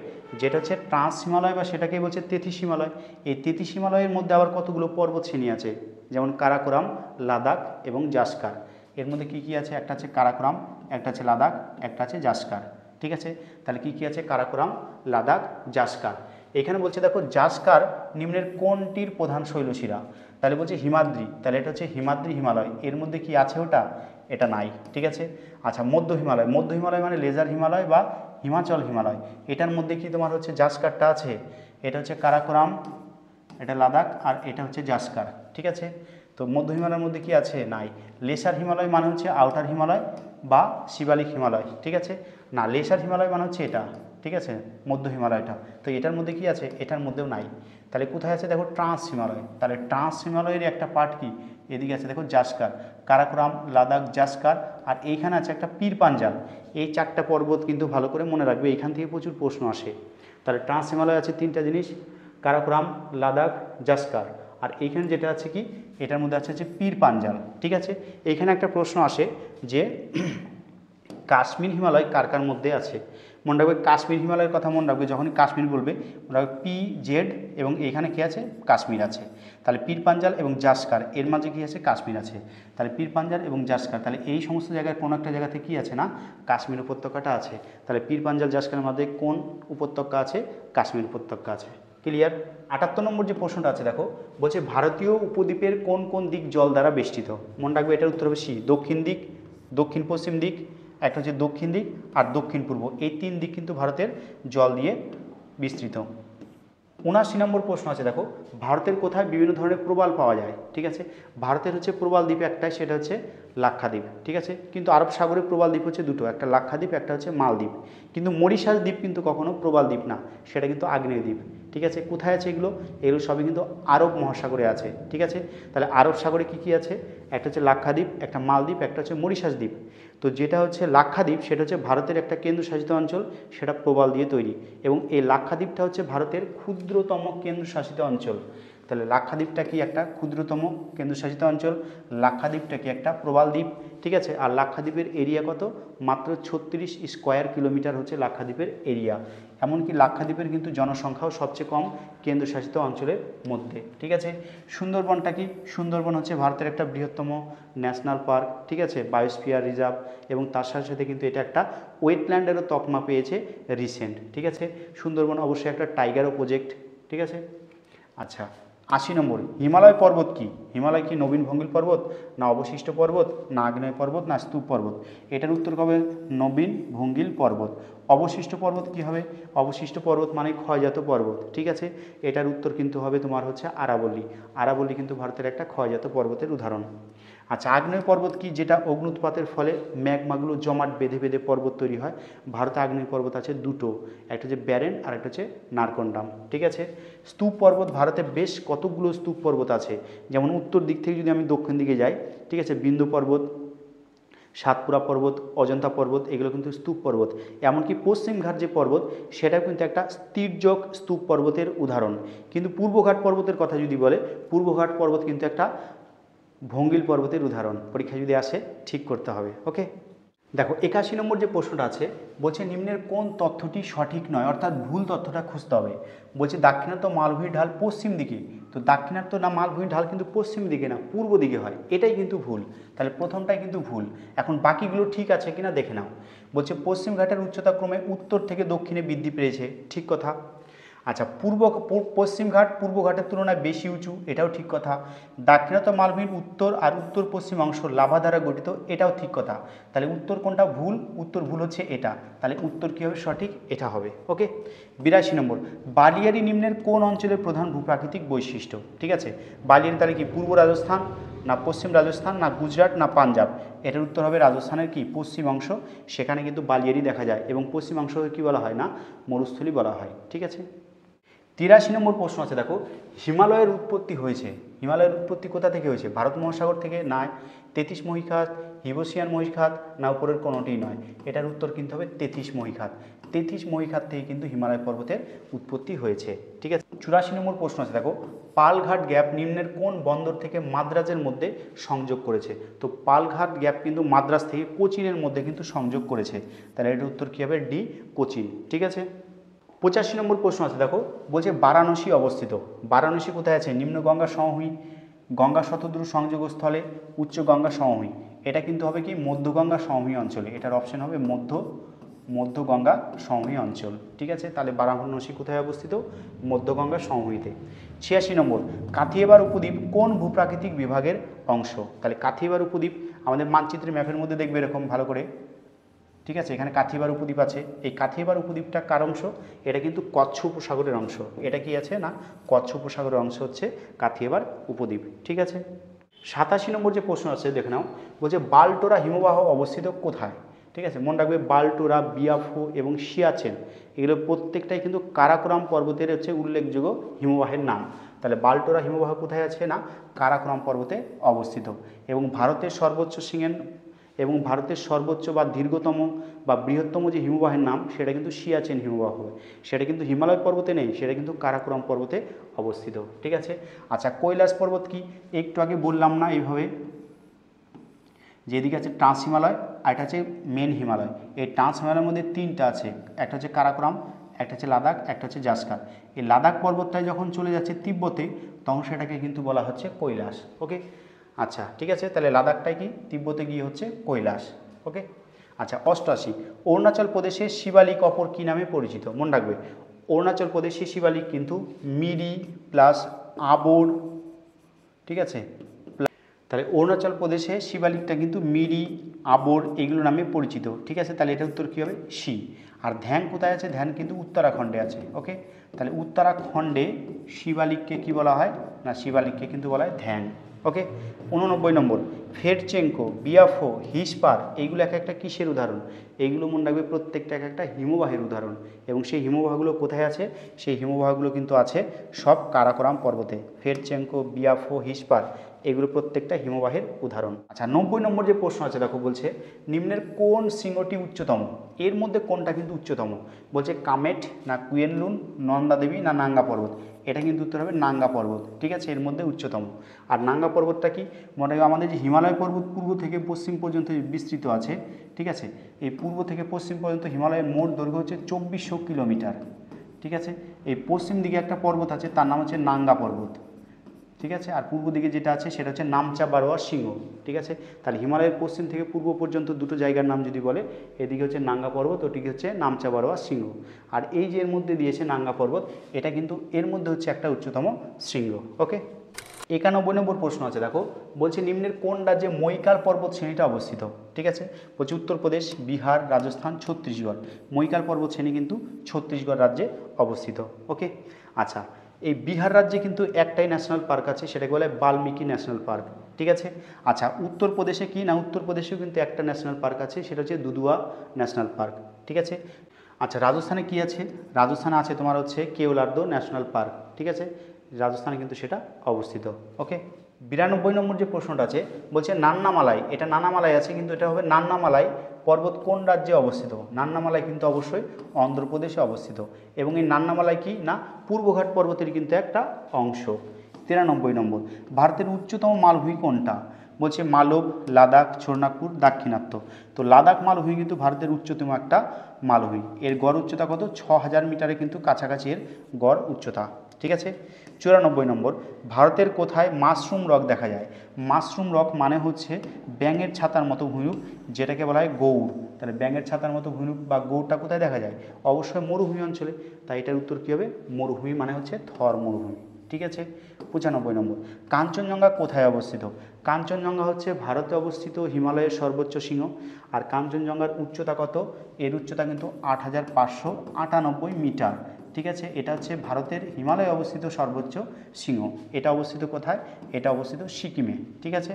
যেটা হচ্ছে ট্রান্স হিমালয় বা সেটাকেই বলছে তেথিস হিমালয়। এই তেথিস হিমালয়ের মধ্যে আবার কতগুলো পর্বত শ্রেণী আছে, যেমন কারাকোরাম, লাদাখ এবং জাসকার। এর মধ্যে কি কি আছে? একটা আছে কারাকোরাম, একটা আছে লাদাখ, একটা আছে জাসকার। ঠিক আছে। তাহলে কি কি আছে? কারাকোরাম, লাদাখ, জাসকার। এখানে বলছে দেখো জাসকার নিম্নের কোনটির প্রধান শৈলশিরা? তাহলে বলছে হিমাদ্রি, তাহলে এটা হচ্ছে হিমাদ্রি হিমালয়। এর মধ্যে কি আছে ওটা? এটা নাই। ঠিক আছে। আচ্ছা, মধ্য হিমালয়, মধ্য হিমালয় মানে লেজার হিমালয় বা হিমাচল হিমালয়। এটার মধ্যে কি তোমার হচ্ছে জাসকারটা আছে? এটা হচ্ছে কারাকোরাম, এটা লাদাখ, আর এটা হচ্ছে জাসকার। ঠিক আছে। তো মধ্য হিমালয়ের মধ্যে কি আছে? নাই। লেসার হিমালয় মানে হচ্ছে আউটার হিমালয় বা শিবালিক হিমালয়। ঠিক আছে। না, লেসার হিমালয় মানে হচ্ছে এটা। ঠিক আছে, মধ্য হিমালয়টা। তো এটার মধ্যে কি আছে? এটার মধ্যেও নাই। তাহলে কোথায় আছে? দেখো ট্রান্স হিমালয়। তাহলে ট্রান্স হিমালয়ের একটা পার্ট কি? এদিকে আছে দেখো জাসকার, কারাকোরাম, লাদাখ, জাসকার, আর এইখানে আছে একটা পীর পাঞ্জাল। এই চারটা পর্বত কিন্তু ভালো করে মনে রাখবে, এখান থেকে প্রচুর প্রশ্ন আসে। তাহলে ট্রান্স হিমালয় আছে তিনটা জিনিস, কারাকোরাম, লাদাখ, জাসকার। আর এইখানে যেটা আছে কি? এটার মধ্যে আছে হচ্ছে পীর পাঞ্জাল। ঠিক আছে। এইখানে একটা প্রশ্ন আসে যে কাশ্মীর হিমালয় কার কার মধ্যে আছে? মনে রাখবে কাশ্মীর হিমালয়ের কথা মনে রাখবে, যখনই কাশ্মীর বলবে মনে রাখবে পি জেড এবং এখানে কী আছে? কাশ্মীর আছে। তাহলে পীর পাঞ্জাল এবং জাসকার এর মাঝে কী আছে? কাশ্মীর আছে। তাহলে পীর পাঞ্জাল এবং জাসকার, তাহলে এই সমস্ত জায়গায় কোনো একটা জায়গাতে কী আছে না? কাশ্মীর উপত্যকাটা আছে। তাহলে পীর পাঞ্জাল জাসকারের মধ্যে কোন উপত্যকা আছে? কাশ্মীর উপত্যকা আছে। ক্লিয়ার? 78 নম্বর যে প্রশ্নটা আছে দেখো, বলছে ভারতীয় উপদ্বীপের কোন কোন দিক জল দ্বারা বেষ্টিত? মনে রাখবে এটার উত্তর হবে সি, দক্ষিণ দিক, দক্ষিণ পশ্চিম দিক, একটা হচ্ছে দক্ষিণ দিক আর দক্ষিণ পূর্ব, এই 3 দিক কিন্তু ভারতের জল দিয়ে বিস্তৃত। 79 নম্বর প্রশ্ন আছে দেখো, ভারতের কোথায় বিভিন্ন ধরনের প্রবাল পাওয়া যায়? ঠিক আছে, ভারতের হচ্ছে প্রবাল দ্বীপ একটাই, সেটা হচ্ছে লাক্ষাদ্বীপ। ঠিক আছে, কিন্তু আরব সাগরের প্রবাল দ্বীপ হচ্ছে দুটো, একটা লাক্ষাদ্বীপ, একটা হচ্ছে মালদ্বীপ। কিন্তু মরিশাস দ্বীপ কিন্তু কখনো প্রবাল দ্বীপ না, সেটা কিন্তু আগ্নেয় দ্বীপ। ঠিক আছে, কোথায় আছে এগুলো? এগুলো সবই কিন্তু আরব মহাসাগরে আছে। ঠিক আছে, তাহলে আরব সাগরে কি কি আছে? একটা হচ্ছে লাক্ষাদ্বীপ, একটা মালদ্বীপ, একটা হচ্ছে মরিশাস দ্বীপ। তো যেটা হচ্ছে লাক্ষাদ্বীপ সেটা হচ্ছে ভারতের একটা কেন্দ্রশাসিত অঞ্চল, সেটা প্রবাল দিয়ে তৈরি, এবং এই লাক্ষাদ্বীপটা হচ্ছে ভারতের ক্ষুদ্রতম কেন্দ্রশাসিত অঞ্চল। তাহলে লাক্ষাদ্বীপটা কি? একটা ক্ষুদ্রতম কেন্দ্রশাসিত অঞ্চল। লাক্ষাদ্বীপটা কি? একটা প্রবাল দ্বীপ। ঠিক আছে, আর লাক্ষাদ্বীপের এরিয়া কত? মাত্র 36 স্কোয়ার কিলোমিটার হচ্ছে লাক্ষাদ্বীপের এরিয়া। এমনকি লাক্ষাদ্বীপের কিন্তু জনসংখ্যাও সবচেয়ে কম কেন্দ্রশাসিত অঞ্চলের মধ্যে। ঠিক আছে, সুন্দরবনটা কি? সুন্দরবন হচ্ছে ভারতের একটা বৃহত্তম ন্যাশনাল পার্ক। ঠিক আছে, বায়োস্ফিয়ার রিজার্ভ, এবং তার সাথে সাথে কিন্তু এটা একটা ওয়েটল্যান্ডেরও তকমা পেয়েছে রিসেন্ট। ঠিক আছে, সুন্দরবন অবশ্যই একটা টাইগারও প্রজেক্ট। ঠিক আছে, আচ্ছা 80 নম্বর, হিমালয় পর্বত কি? হিমালয় কি নবীন ভঙ্গিল পর্বত, না অবশিষ্ট পর্বত, না আগ্নেয় পর্বত, না স্তূপ পর্বত? এটার উত্তর হবে নবীন ভঙ্গিল পর্বত। অবশিষ্ট পর্বত কি হবে? অবশিষ্ট পর্বত মানে ক্ষয়জাত পর্বত। ঠিক আছে, এটার উত্তর কিন্তু হবে তোমার হচ্ছে আরাবল্লী। আরাবল্লী কিন্তু ভারতের একটা ক্ষয়জাত পর্বতের উদাহরণ। আচ্ছা, আগ্নেয় পর্বত কি? যেটা অগ্নুৎপাতের ফলে ম্যাগমাগুলো জমাট বেঁধে বেঁধে পর্বত তৈরি হয়। ভারতে আগ্নেয় পর্বত আছে দুটো, একটা হচ্ছে ব্যারেন আর একটা হচ্ছে নারকন্ডাম। ঠিক আছে, স্তূপ পর্বত ভারতে বেশ কতগুলো স্তূপ পর্বত আছে। যেমন উত্তর দিক থেকে যদি আমি দক্ষিণ দিকে যাই, ঠিক আছে, বিন্দু পর্বত, সাতপুরা পর্বত, অজন্তা পর্বত, এগুলো কিন্তু স্তূপ পর্বত। এমনকি পশ্চিমঘাট যে পর্বত সেটাও কিন্তু একটা স্থির্যক স্তূপ পর্বতের উদাহরণ। কিন্তু পূর্বঘাট পর্বতের কথা যদি বলে, পূর্বঘাট পর্বত কিন্তু একটা ভঙ্গিল পর্বতের উদাহরণ। পরীক্ষা যদি আসে ঠিক করতে হবে। ওকে, দেখো 81 নম্বর যে প্রশ্নটা আছে, বলছে নিম্নের কোন তথ্যটি সঠিক নয়, অর্থাৎ ভুল তথ্যটা খুঁজতে হবে। বলছে দাক্ষিণাত্য মালভূমির ঢাল পশ্চিম দিকে, তো দাক্ষিণাত্য না মালভূমির ঢাল কিন্তু পশ্চিম দিকে না, পূর্ব দিকে হয়, এটাই কিন্তু ভুল। তাহলে প্রথমটাই কিন্তু ভুল। এখন বাকিগুলো ঠিক আছে কিনা দেখে নাও। বলছে পশ্চিম ঘাটের উচ্চতা ক্রমে উত্তর থেকে দক্ষিণে বৃদ্ধি পেয়েছে, ঠিক কথা। আচ্ছা, পশ্চিম ঘাট পূর্ব ঘাটের তুলনায় বেশি উঁচু, এটাও ঠিক কথা। দাক্ষিণাত্য মালভূমির উত্তর আর উত্তর পশ্চিম অংশ লাভা দ্বারা গঠিত, এটাও ঠিক কথা। তাহলে উত্তর কোনটা ভুল? উত্তর ভুল হচ্ছে এটা। তাহলে উত্তর কী হবে? সঠিক এটা হবে। ওকে, 82 নম্বর, বালিয়াড়ি নিম্নের কোন অঞ্চলের প্রধান ভূপ্রাকৃতিক বৈশিষ্ট্য? ঠিক আছে, বালিয়াড়ি তাহলে কি পূর্ব রাজস্থান, না পশ্চিম রাজস্থান, না গুজরাট, না পাঞ্জাব? এটার উত্তর হবে রাজস্থানের কি পশ্চিম অংশ, সেখানে কিন্তু বালিয়াড়ি দেখা যায়, এবং পশ্চিম অংশকে কী বলা হয় না? মরুস্থলী বলা হয়। ঠিক আছে, 83 নম্বর প্রশ্ন আছে দেখো, হিমালয়ের উৎপত্তি হয়েছে, হিমালয়ের উৎপত্তি কোথা থেকে হয়েছে? ভারত মহাসাগর থেকে? না। 33 মহীখাত, হিবোসিয়ান মহীখাত, না উপরের কোনোটিই নয়? এটার উত্তর কিন্তু হবে 33 মহীখাত। 33 মহীখাত থেকে কিন্তু হিমালয় পর্বতের উৎপত্তি হয়েছে। ঠিক আছে, 84 নম্বর প্রশ্ন আছে দেখো, পালঘাট গ্যাপ নিম্নের কোন বন্দর থেকে মাদ্রাজের মধ্যে সংযোগ করেছে? তো পালঘাট গ্যাপ কিন্তু মাদ্রাজ থেকে কোচিনের মধ্যে কিন্তু সংযোগ করেছে। তাহলে এটার উত্তর কী হবে? ডি, কোচিন। ঠিক আছে, 85 নম্বর প্রশ্ন আছে দেখো, বলছে বারাণসী অবস্থিত। বারাণসী কোথায় আছে? নিম্ন গঙ্গা সমভূমি, গঙ্গা শতদ্রু সংযোগস্থলে, উচ্চ গঙ্গা সমভূমি। এটা কিন্তু হবে কি? মধ্য গঙ্গা সমভূমি অঞ্চলে। এটার অপশন হবে মধ্য গঙ্গা সমভূমি অঞ্চল। ঠিক আছে, তাহলে বারাণসী কোথায় অবস্থিত? মধ্য গঙ্গা সমভূমিতে। 86 নম্বর, কাথিয়াবার উপদ্বীপ কোন ভূপ্রাকৃতিক বিভাগের অংশ? তাহলে কাথিয়াবার উপদ্বীপ আমাদের মানচিত্রের ম্যাপের মধ্যে দেখবে এরকম ভালো করে। ঠিক আছে, এখানে কাথিয়াবার উপদ্বীপ আছে। এই কাথিয়াবার উপদ্বীপটা কার অংশ? এটা কিন্তু কচ্ছ উপসাগরের অংশ। এটা কি আছে না? কচ্ছ উপসাগরের অংশ হচ্ছে কাথিয়াবার উপদ্বীপ। ঠিক আছে, 87 নম্বর যে প্রশ্ন আছে দেখে নাও, বলছে বালটোরা হিমবাহ অবস্থিত কোথায়? ঠিক আছে, মনে রাখবে বালটোরা, বিয়াফো এবং সিয়াচেন, এগুলো প্রত্যেকটাই কিন্তু কারাকোরাম পর্বতের হচ্ছে উল্লেখযোগ্য হিমবাহের নাম। তাহলে বালটোরা হিমবাহ কোথায় আছে না? কারাকোরাম পর্বতে অবস্থিত। এবং ভারতের সর্বোচ্চ বা দীর্ঘতম বা বৃহত্তম যে হিমবাহের নাম, সেটা কিন্তু সিয়াচেন হিমবাহ হবে। সেটা কিন্তু হিমালয় পর্বতে নেই, সেটা কিন্তু কারাকোরাম পর্বতে অবস্থিত। ঠিক আছে, আচ্ছা কৈলাস পর্বত কি? একটু আগে বললাম না এইভাবে, যেদিকে আছে ট্রান্স হিমালয় আর একটা হচ্ছে মেন হিমালয়। এই ট্রান্স হিমালয়ের মধ্যে তিনটা আছে, একটা হচ্ছে কারাকোরাম, একটা হচ্ছে লাদাখ, একটা হচ্ছে জাসকার। এই লাদাখ পর্বতটায় যখন চলে যাচ্ছে তিব্বতে তখন সেটাকে কিন্তু বলা হচ্ছে কৈলাস। ওকে, আচ্ছা ঠিক আছে, তাহলে লাদাখটাই কি তিব্বতে গিয়ে হচ্ছে কৈলাস। ওকে, আচ্ছা 88, অরুণাচল প্রদেশের শিবালিক অপর কী নামে পরিচিত? মনে রাখবে অরুণাচল প্রদেশের শিবালিক কিন্তু মিরি প্লাস আবর, ঠিক আছে। তাহলে অরুণাচল প্রদেশে শিবালিকটা কিন্তু মিরি, আবর এগুলো নামে পরিচিত, ঠিক আছে। তাহলে এটা উত্তর কী হবে? সি। আর ধ্যান কোথায় আছে? ধ্যান কিন্তু উত্তরাখণ্ডে আছে। ওকে, তাহলে উত্তরাখণ্ডে শিবালিককে কি বলা হয়? না, শিবালিককে কিন্তু বলা হয় ধ্যান। ওকে, 89 নম্বর, ফেরচেঙ্কো, বিয়াফো, হিসপার এইগুলো এক একটা কিসের উদাহরণ? এইগুলো মনে রাখবে প্রত্যেকটা এক একটা হিমবাহের উদাহরণ, এবং সেই হিমবাহগুলো কোথায় আছে? সেই হিমবাহগুলো কিন্তু আছে সব কারাকোরাম পর্বতে। ফেরচেঙ্কো, বিয়াফো, হিসপার এগুলো প্রত্যেকটা হিমবাহের উদাহরণ। আচ্ছা 90 নম্বর যে প্রশ্ন আছে দেখো, বলছে নিম্নের কোন শৃঙ্গটি উচ্চতম? এর মধ্যে কোনটা কিন্তু উচ্চতম? বলছে কামেট, না কুয়েনলুন, নন্দাদেবী, না নাঙ্গা পর্বত। এটা কিন্তু উত্তর হবে নাঙ্গা পর্বত, ঠিক আছে, এর মধ্যে উচ্চতম। আর নাঙ্গা পর্বতটা কি? মনে রাখবে আমাদের যে হিমালয় পর্বত পূর্ব থেকে পশ্চিম পর্যন্ত বিস্তৃত আছে, ঠিক আছে। এই পূর্ব থেকে পশ্চিম পর্যন্ত হিমালয়ের মোট দৈর্ঘ্য হচ্ছে 2400 কিলোমিটার, ঠিক আছে। এই পশ্চিম দিকে একটা পর্বত আছে, তার নাম হচ্ছে নাঙ্গা পর্বত, ঠিক আছে। আর পূর্ব দিকে যেটা আছে সেটা হচ্ছে নামচা বারোয়া সিংহ, ঠিক আছে। তাহলে হিমালয়ের পশ্চিম থেকে পূর্ব পর্যন্ত দুটো জায়গার নাম যদি বলে, এদিকে হচ্ছে নাঙ্গা পর্বত, ওটিকে হচ্ছে নামচা বারোয়া সিংহ। আর এই যে এর মধ্যে দিয়েছে নাঙ্গা পর্বত, এটা কিন্তু এর মধ্যে হচ্ছে একটা উচ্চতম শৃঙ্গ। ওকে, 91 নম্বর প্রশ্ন আছে দেখো, বলছে নিম্নের কোন রাজ্যে মৈকাল পর্বত শ্রেণীটা অবস্থিত? ঠিক আছে, বলছে উত্তরপ্রদেশ, বিহার, রাজস্থান, ছত্তিশগড়। মৈকাল পর্বত শ্রেণী কিন্তু ছত্তিশগড় রাজ্যে অবস্থিত। ওকে, আচ্ছা এই বিহার রাজ্যে কিন্তু একটাই ন্যাশনাল পার্ক আছে, সেটাকে বলে বাল্মীকি ন্যাশনাল পার্ক, ঠিক আছে। আচ্ছা উত্তরপ্রদেশে কি? না, উত্তরপ্রদেশেও কিন্তু একটা ন্যাশনাল পার্ক আছে, সেটা হচ্ছে দুধুয়া ন্যাশনাল পার্ক, ঠিক আছে। আচ্ছা রাজস্থানে কি আছে? রাজস্থানে আছে তোমার হচ্ছে কেওলার্দো ন্যাশনাল পার্ক, ঠিক আছে, রাজস্থানে কিন্তু সেটা অবস্থিত। ওকে, 92 নম্বর যে প্রশ্নটা আছে, বলছে নান্নামালাই, এটা নানামালাই আছে কিন্তু এটা হবে নান্নামালাই পর্বত কোন রাজ্যে অবস্থিত? নান্নামালাই কিন্তু অবশ্যই অন্ধ্রপ্রদেশে অবস্থিত, এবং এই নান্নামালাই কি? না পূর্বঘাট পর্বতের কিন্তু একটা অংশ। 93 নম্বর, ভারতের উচ্চতম মালভূমি কোনটা? বলছে মালব, লাদাখ, ছোরনাগপুর, দাক্ষিণাত্য। তো লাদাখ মালভূমি কিন্তু ভারতের উচ্চতম একটা মালভূমি, এর গড় উচ্চতা কত? 6000 মিটারে কিন্তু কাছাকাছি এর গড় উচ্চতা, ঠিক আছে। 94 নম্বর, ভারতের কোথায় মাশরুম রক দেখা যায়? মাশরুম রক মানে হচ্ছে ব্যাঙের ছাতার মতো ভূমিরূপ, যেটাকে বলা হয় গৌড়। তাহলে ব্যাঙের ছাতার মতো ভূমিরূপ বা গৌড়টা কোথায় দেখা যায়? অবশ্যই মরুভূমি অঞ্চলে, তাই এটার উত্তর কী হবে? মরুভূমি মানে হচ্ছে থর মরুভূমি, ঠিক আছে। 95 নম্বর, কাঞ্চনজঙ্ঘা কোথায় অবস্থিত? কাঞ্চনজঙ্ঘা হচ্ছে ভারতে অবস্থিত হিমালয়ের সর্বোচ্চ শৃঙ্গ। আর কাঞ্চনজঙ্ঘার উচ্চতা কত? এর উচ্চতা কিন্তু 8598 মিটার, ঠিক আছে। এটা হচ্ছে ভারতের হিমালয়ে অবস্থিত সর্বোচ্চ শৃঙ্গ। এটা অবস্থিত কোথায়? এটা অবস্থিত সিকিমে, ঠিক আছে।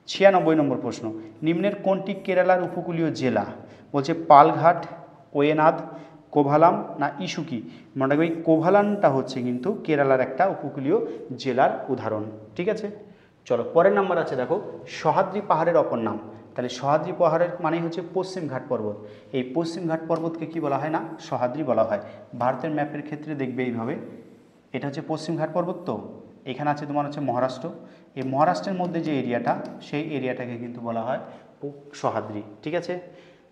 96 নম্বর প্রশ্ন, নিম্নের কোনটি কেরালার উপকূলীয় জেলা? বলছে পালঘাট, ওয়েনাদ, কোভালাম, না ইসুকি। মনে রাখবে এই কোভালামটা হচ্ছে কিন্তু কেরালার একটা উপকূলীয় জেলার উদাহরণ, ঠিক আছে। চলো পরের নাম্বার আছে দেখো, সহ্যাদ্রি পাহাড়ের অপর নাম। তাহলে সহ্যাদ্রি পাহাড়ের মানে হচ্ছে পশ্চিম ঘাট পর্বত। এই পশ্চিম ঘাট পর্বতকে কি বলা হয়? না সহ্যাদ্রি বলা হয়। ভারতের ম্যাপের ক্ষেত্রে দেখবে এইভাবে, এটা হচ্ছে পশ্চিম ঘাট পর্বত, তো এখানে আছে তোমার হচ্ছে মহারাষ্ট্র। এই মহারাষ্ট্রের মধ্যে যে এরিয়াটা, সেই এরিয়াটাকে কিন্তু বলা হয় সহ্যাদ্রি, ঠিক আছে।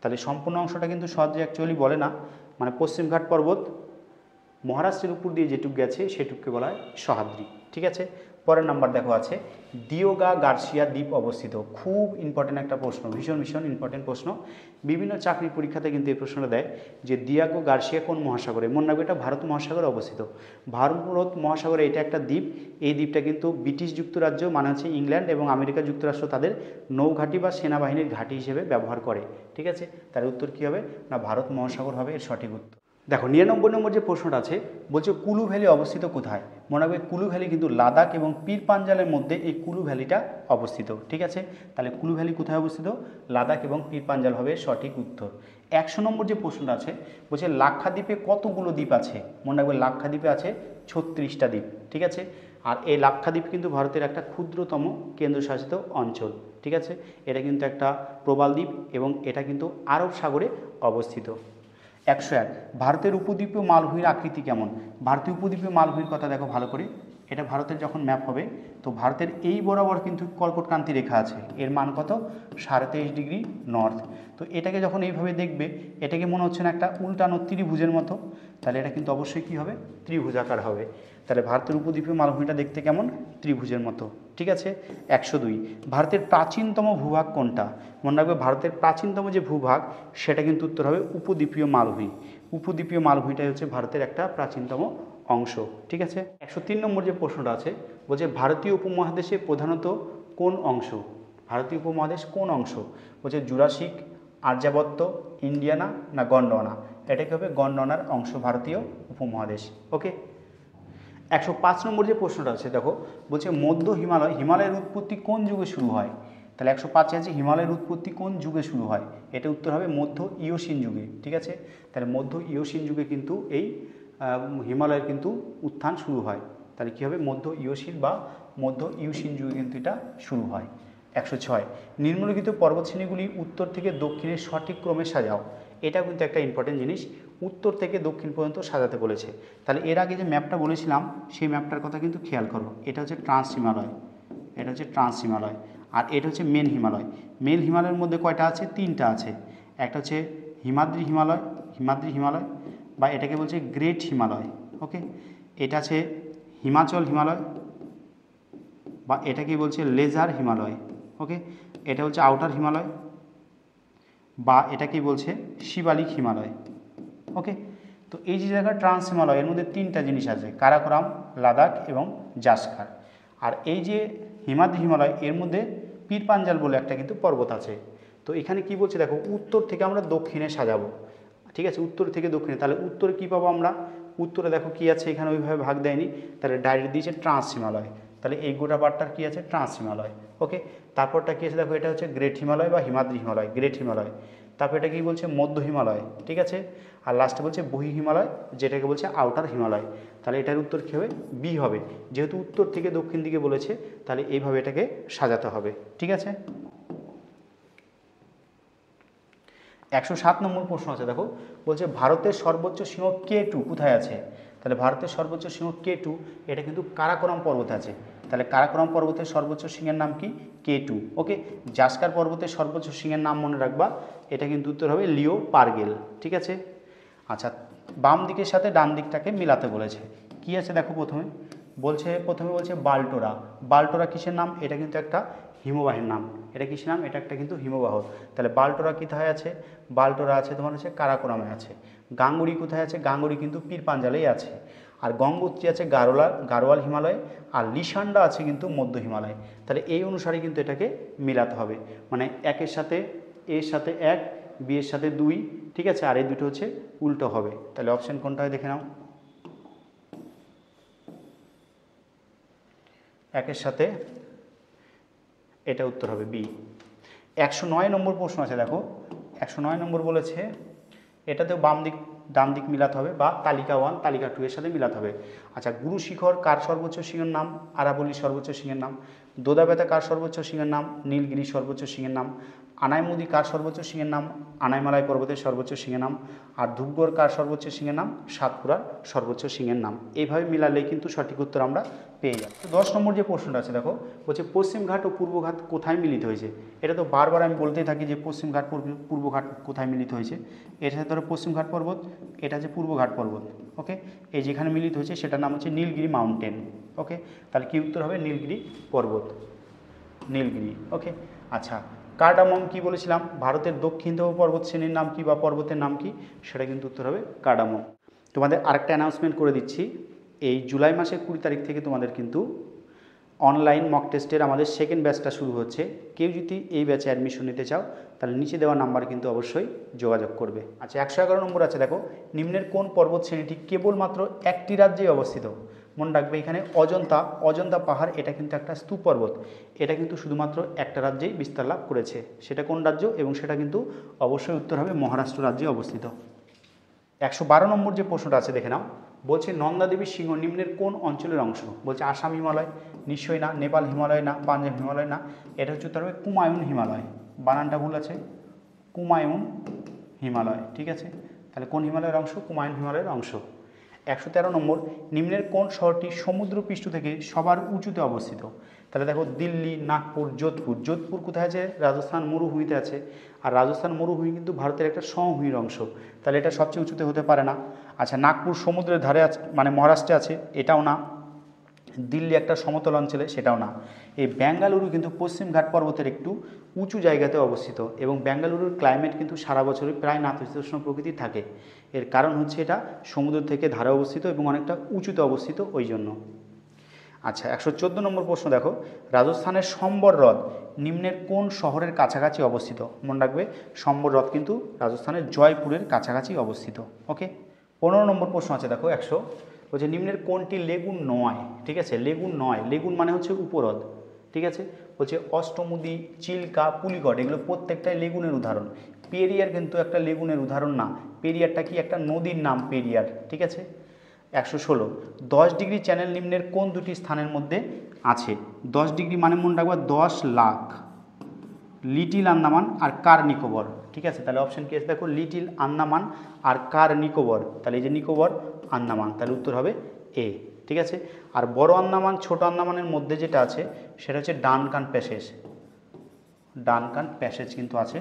তাহলে সম্পূর্ণ অংশটা কিন্তু সহ্যাদ্রি অ্যাকচুয়ালি বলে না, মানে পশ্চিম ঘাট পর্বত মহারাষ্ট্রের উপর দিয়ে যেটুক গেছে সেটুককে বলা হয় সহ্যাদ্রি, ঠিক আছে। পরের নাম্বার দেখো আছে, দিয়োগা গার্সিয়া দ্বীপ অবস্থিত। খুব ইম্পর্টেন্ট একটা প্রশ্ন, ভীষণ ভীষণ ইম্পর্টেন্ট প্রশ্ন। বিভিন্ন চাকরি পরীক্ষাতে কিন্তু এই প্রশ্নটা দেয় যে দিয়াগো গার্সিয়া কোন মহাসাগরে? মনে রাখবে এটা ভারত মহাসাগরে অবস্থিত। ভারত মহাসাগরে এটা একটা দ্বীপ। এই দ্বীপটা কিন্তু ব্রিটিশ যুক্তরাজ্য মানে হচ্ছে ইংল্যান্ড এবং আমেরিকা যুক্তরাষ্ট্র তাদের নৌঘাঁটি বা সেনাবাহিনীর ঘাঁটি হিসেবে ব্যবহার করে, ঠিক আছে। তার উত্তর কী হবে? না ভারত মহাসাগর হবে এর সঠিক উত্তর। দেখো 99 নম্বর যে প্রশ্নটা আছে, বলছে কুলু ভ্যালি অবস্থিত কোথায়? মনে রাখবে কুলু ভ্যালি কিন্তু লাদাখ এবং পীর পাঞ্জালের মধ্যে এই কুলু ভ্যালিটা অবস্থিত, ঠিক আছে। তাহলে কুলু ভ্যালি কোথায় অবস্থিত? লাদাখ এবং পীর পাঞ্জাল হবে সঠিক উত্তর। 100 নম্বর যে প্রশ্নটা আছে, বলছে লাক্ষাদ্বীপে কতগুলো দ্বীপ আছে? মনে রাখবে লাক্ষাদ্বীপে আছে 36টা দ্বীপ, ঠিক আছে। আর এই লাক্ষাদ্বীপ কিন্তু ভারতের একটা ক্ষুদ্রতম কেন্দ্রশাসিত অঞ্চল, ঠিক আছে। এটা কিন্তু একটা প্রবাল দ্বীপ এবং এটা কিন্তু আরব সাগরে অবস্থিত। 101, ভারতের উপদ্বীপীয় মালভূমির আকৃতি কেমন? ভারতীয় উপদ্বীপীয় মালভূমির কথা দেখো ভালো করে, এটা ভারতের যখন ম্যাপ হবে, তো ভারতের এই বরাবর কিন্তু কর্কটক্রান্তি রেখা আছে, এর মান কত 23.5 ডিগ্রি নর্থ। তো এটাকে যখন এইভাবে দেখবে, এটাকে মনে হচ্ছে না একটা উল্টানো ত্রিভুজের মতো, তাহলে এটা কিন্তু অবশ্যই কী হবে, ত্রিভুজাকার হবে। তাহলে ভারতের উপদ্বীপীয় মালভূমিটা দেখতে কেমন, ত্রিভুজের মতো। ঠিক আছে। 102, ভারতের প্রাচীনতম ভূভাগ কোনটা? মনে রাখবে ভারতের প্রাচীনতম যে ভূভাগ সেটা কিন্তু উত্তর হবে উপদ্বীপীয় মালভূমি। উপদ্বীপীয় মালভূমিটাই হচ্ছে ভারতের একটা প্রাচীনতম অংশ। ঠিক আছে। 103 নম্বর যে প্রশ্নটা আছে, বলছে ভারতীয় উপমহাদেশে প্রধানত কোন অংশ? ভারতীয় উপমহাদেশ কোন অংশ? বলছে জুরাসিক, আর্যাবর্ত, ইন্ডিয়ানা না গন্ডোয়ানা? এটা কি হবে, গন্ডোয়ানার অংশ ভারতীয় উপমহাদেশ। ওকে। 105 নম্বর যে প্রশ্নটা আছে দেখো, বলছে মধ্য হিমালয়, হিমালয়ের উৎপত্তি কোন যুগে শুরু হয়? তাহলে 105 আছে হিমালয়ের উৎপত্তি কোন যুগে শুরু হয়? এটা উত্তর হবে মধ্য ইয়োসিন যুগে। ঠিক আছে। তাহলে মধ্য ইয়োসিন যুগে কিন্তু এই হিমালয়ের কিন্তু উত্থান শুরু হয়। তাহলে কী হবে, মধ্য ইয়োসিন বা মধ্য ইউসিন যুগে কিন্তু এটা শুরু হয়। 106, নিম্নলিখিত পর্বতশ্রেণীগুলি উত্তর থেকে দক্ষিণের সঠিক ক্রমে সাজাও। এটা কিন্তু একটা ইম্পর্টেন্ট জিনিস, উত্তর থেকে দক্ষিণ পর্যন্ত সাজাতে বলেছে। তাহলে এর আগে যে ম্যাপটা বলেছিলাম সেই ম্যাপটার কথা কিন্তু খেয়াল করো। এটা হচ্ছে ট্রান্স হিমালয়, এটা হচ্ছে ট্রান্স হিমালয়, আর এটা হচ্ছে মেন হিমালয়। মেন হিমালয়ের মধ্যে কয়টা আছে, তিনটা আছে। একটা হচ্ছে হিমাদ্রি হিমালয়, হিমাদ্রি হিমালয় বা এটাকে বলছে গ্রেট হিমালয়। ওকে। এটা আছে হিমাচল হিমালয় বা এটাকে বলছে লেজার হিমালয়। ওকে। এটা হচ্ছে আউটার হিমালয় বা এটাকে বলছে শিবালিক হিমালয়। ওকে। তো এই যে জায়গা ট্রান্স হিমালয়, এর মধ্যে তিনটা জিনিস আছে, কারাকোরাম, লাদাখ এবং জাসকার। আর এই যে হিমাদ্রি হিমালয়, এর মধ্যে পীর পাঞ্জাল বলে একটা কিন্তু পর্বত আছে। তো এখানে কি বলছে দেখো, উত্তর থেকে আমরা দক্ষিণে সাজাবো। ঠিক আছে, উত্তর থেকে দক্ষিণে। তাহলে উত্তরে কী পাবো আমরা, উত্তরে দেখো কি আছে, এখানে ওইভাবে ভাগ দেয়নি, তাহলে ডাইরেক্ট দিয়েছে ট্রান্স হিমালয়। তাহলে এই গোটা পার্টটার কী আছে, ট্রান্স হিমালয়। ওকে। তারপরটা কী আছে দেখো, এটা হচ্ছে গ্রেট হিমালয় বা হিমাদ্রি হিমালয়, গ্রেট হিমালয়। তারপর এটা কি বলছে, মধ্য হিমালয়। ঠিক আছে। আর লাস্টে বলছে বহি হিমালয়, যেটাকে বলছে আউটার হিমালয়। তাহলে এটার উত্তর কী হবে, বি হবে। যেহেতু উত্তর থেকে দক্ষিণ দিকে বলেছে, তাহলে এইভাবে এটাকে সাজাতে হবে। ঠিক আছে। 107 নম্বর প্রশ্ন আছে দেখো, বলছে ভারতের সর্বোচ্চ সিংহ K2 কোথায় আছে? তাহলে ভারতের সর্বোচ্চ সিংহ K2, এটা কিন্তু কারাকোরাম পর্বতে আছে। তাহলে কারাকোরাম পর্বতের সর্বোচ্চ সিংহের নাম কি, K2। ওকে। জাসকার পর্বতের সর্বোচ্চ সিংহের নাম মনে রাখবা, এটা কিন্তু উত্তর হবে লিও পারগেল। ঠিক আছে। আচ্ছা, বাম দিকের সাথে ডান দিকটাকে মিলাতে বলেছে। কি আছে দেখো, প্রথমে বলছে বাল্টোরা। বাল্টোরা কিসের নাম? এটা কিন্তু একটা হিমবাহের নাম। এটা কিসের নাম? এটা একটা কিন্তু হিমবাহ। তাহলে বাল্টোরা কোথায় আছে? বাল্টোরা আছে তোমার হচ্ছে কারাকোরামে আছে। গাঙ্গুরি কোথায় আছে? গাঙ্গুরি কিন্তু পীর পাঞ্জালেই আছে। আর গঙ্গোত্রী আছে গাড়োয়াল হিমালয়। আর লিসান্ডা আছে কিন্তু মধ্য হিমালয়। তাহলে এই অনুসারে কিন্তু এটাকে মিলাতে হবে, মানে একের সাথে এর সাথে এক, বি এর সাথে দুই। ঠিক আছে। আর এই দুটো হচ্ছে উল্টো হবে। তাহলে অপশন কোনটা হয় দেখে নাও, একের সাথে এটা উত্তর হবে বি। 109 নম্বর প্রশ্ন আছে দেখো, 109 নম্বর বলেছে এটাতেও ডান দিক মিলাতে হবে বা তালিকা 1 তালিকা 2 এর সাথে মিলাতে হবে। আচ্ছা, গুরু শিখর কার সর্বোচ্চ সিংহের নাম? আরাবল্লী সর্বোচ্চ সিংহের নাম। দোদাবেতা কার সর্বোচ্চ সিংহের নাম? নীলগিরি সর্বোচ্চ সিংহের নাম। আনাইমুদি কার সর্বোচ্চ সিংহের নাম? আনাইমালাই পর্বতের সর্বোচ্চ সিংহের নাম। আর ধূপগড় কার সর্বোচ্চ সিংহের নাম? সাতপুরার সর্বোচ্চ সিংহের নাম। এইভাবে মিলালেই কিন্তু সঠিক উত্তর আমরা পেয়ে যাই। 10 নম্বর যে প্রশ্নটা আছে দেখো, বলছে পশ্চিমঘাট ও পূর্বঘাট কোথায় মিলিত হয়েছে? এটা তো বারবার আমি বলতেই থাকি যে পশ্চিমঘাট পূর্বঘাট কোথায় মিলিত হয়েছে। এর সাথে ধরো পশ্চিমঘাট পর্বত, এটা হচ্ছে পূর্বঘাট পর্বত। ওকে। এই যেখানে মিলিত হয়েছে সেটার নাম হচ্ছে নীলগিরি মাউন্টেন। ওকে। তাহলে কি উত্তর হবে, নীলগিরি পর্বত, নীলগিরি। ওকে। আচ্ছা, কার্ডামম কি বলেছিলাম, ভারতের দক্ষিণতম পর্বত শ্রেণীর নাম কি বা পর্বতের নাম কি? সেটা কিন্তু উত্তর হবে কার্ডামম। তোমাদের আরেকটা অ্যানাউন্সমেন্ট করে দিচ্ছি, এই জুলাই মাসের 20 তারিখ থেকে তোমাদের কিন্তু অনলাইন মক টেস্টের আমাদের সেকেন্ড ব্যাচটা শুরু হচ্ছে। কেউ যদি এই ব্যাচে অ্যাডমিশন নিতে চাও, তাহলে নিচে দেওয়া নাম্বারে কিন্তু অবশ্যই যোগাযোগ করবে। আচ্ছা, 111 নম্বর আছে দেখো, নিম্নের কোন পর্বত শ্রেণীটি কেবলমাত্র একটি রাজ্যেই অবস্থিত? মনে রাখবে এখানে অজন্তা পাহাড়, এটা কিন্তু একটা স্তূপ পর্বত। এটা কিন্তু শুধুমাত্র একটা রাজ্যেই বিস্তার লাভ করেছে। সেটা কোন রাজ্য? এবং সেটা কিন্তু অবশ্যই উত্তর হবে মহারাষ্ট্র রাজ্যে অবস্থিত। 112 নম্বর যে প্রশ্নটা আছে দেখে নাও, বলছে নন্দা দেবীর সিংহ নিম্নের কোন অঞ্চলের অংশ? বলছে আসাম হিমালয়, নিশ্চয়ই না। নেপাল হিমালয় না। পাঞ্জাব হিমালয় না। এটা হচ্ছে উত্তর হবে কুমায়ুন হিমালয়। বানানটা ভুল আছে, কুমায়ুন হিমালয়। ঠিক আছে। তাহলে কোন হিমালয়ের অংশ? কুমায়ুন হিমালয়ের অংশ। 113 নম্বর, নিম্নের কোন শহরটি সমুদ্রপৃষ্ঠ থেকে সবার উঁচুতে অবস্থিত? তাহলে দেখো দিল্লি, নাগপুর, যোধপুর। যোধপুর কোথায় আছে? রাজস্থান মরুভূমিতে আছে। আর রাজস্থান মরুভূমি কিন্তু ভারতের একটা সমভূমির অংশ, তাহলে এটা সবচেয়ে উঁচুতে হতে পারে না। আচ্ছা, নাগপুর সমুদ্রের ধারে আছে, মানে মহারাষ্ট্রে আছে, এটাও না। দিল্লি একটা সমতল অঞ্চলে, সেটাও না। এই বেঙ্গালুরু কিন্তু পশ্চিম ঘাট পর্বতের একটু উঁচু জায়গাতে অবস্থিত, এবং বেঙ্গালুরুর ক্লাইমেট কিন্তু সারা বছরই প্রায় নাতিশীতোষ্ণ প্রকৃতির থাকে। এর কারণ হচ্ছে এটা সমুদ্র থেকে ধারে অবস্থিত এবং অনেকটা উঁচুতে অবস্থিত, ওই জন্য। আচ্ছা, 114 নম্বর প্রশ্ন দেখো, রাজস্থানের সম্বর হ্রদ নিম্নের কোন শহরের কাছাকাছি অবস্থিত? মনে রাখবে, সম্বর হ্রদ কিন্তু রাজস্থানের জয়পুরের কাছাকাছি অবস্থিত। ওকে। 15 নম্বর প্রশ্ন আছে দেখো 100, বলছে নিম্নের কোনটি লেগুন নয়? ঠিক আছে, লেগুন নয়। লেগুন মানে হচ্ছে উপহ্রদ, ঠিক আছে। বলছে অষ্টমুদি, চিল্কা, পুলিকট, এগুলো প্রত্যেকটাই লেগুনের উদাহরণ। পেরিয়ার কিন্তু একটা লেগুনের উদাহরণ না। পেরিয়ারটা কি? একটা নদীর নাম, পেরিয়ার, ঠিক আছে। 116, 10 ডিগ্রি চ্যানেল নিম্নের কোন দুটি স্থানের মধ্যে আছে? 10 ডিগ্রি মানে মনে রাখবা 10 লাখ, লিটিল আন্দামান আর কার নিকোবর, ঠিক আছে। তাহলে অপশন কি আছে দেখো, লিটিল আন্দামান আর কার নিকোবর। তাহলে এই যে নিকোবর, আন্দামান, তাহলে উত্তর হবে এ, ঠিক আছে। আর বড় আন্দামান ছোট আন্দামানের মধ্যে যেটা আছে সেটা হচ্ছে ডানকান প্যাসেজ। ডানকান প্যাসেজ কিন্তু আছে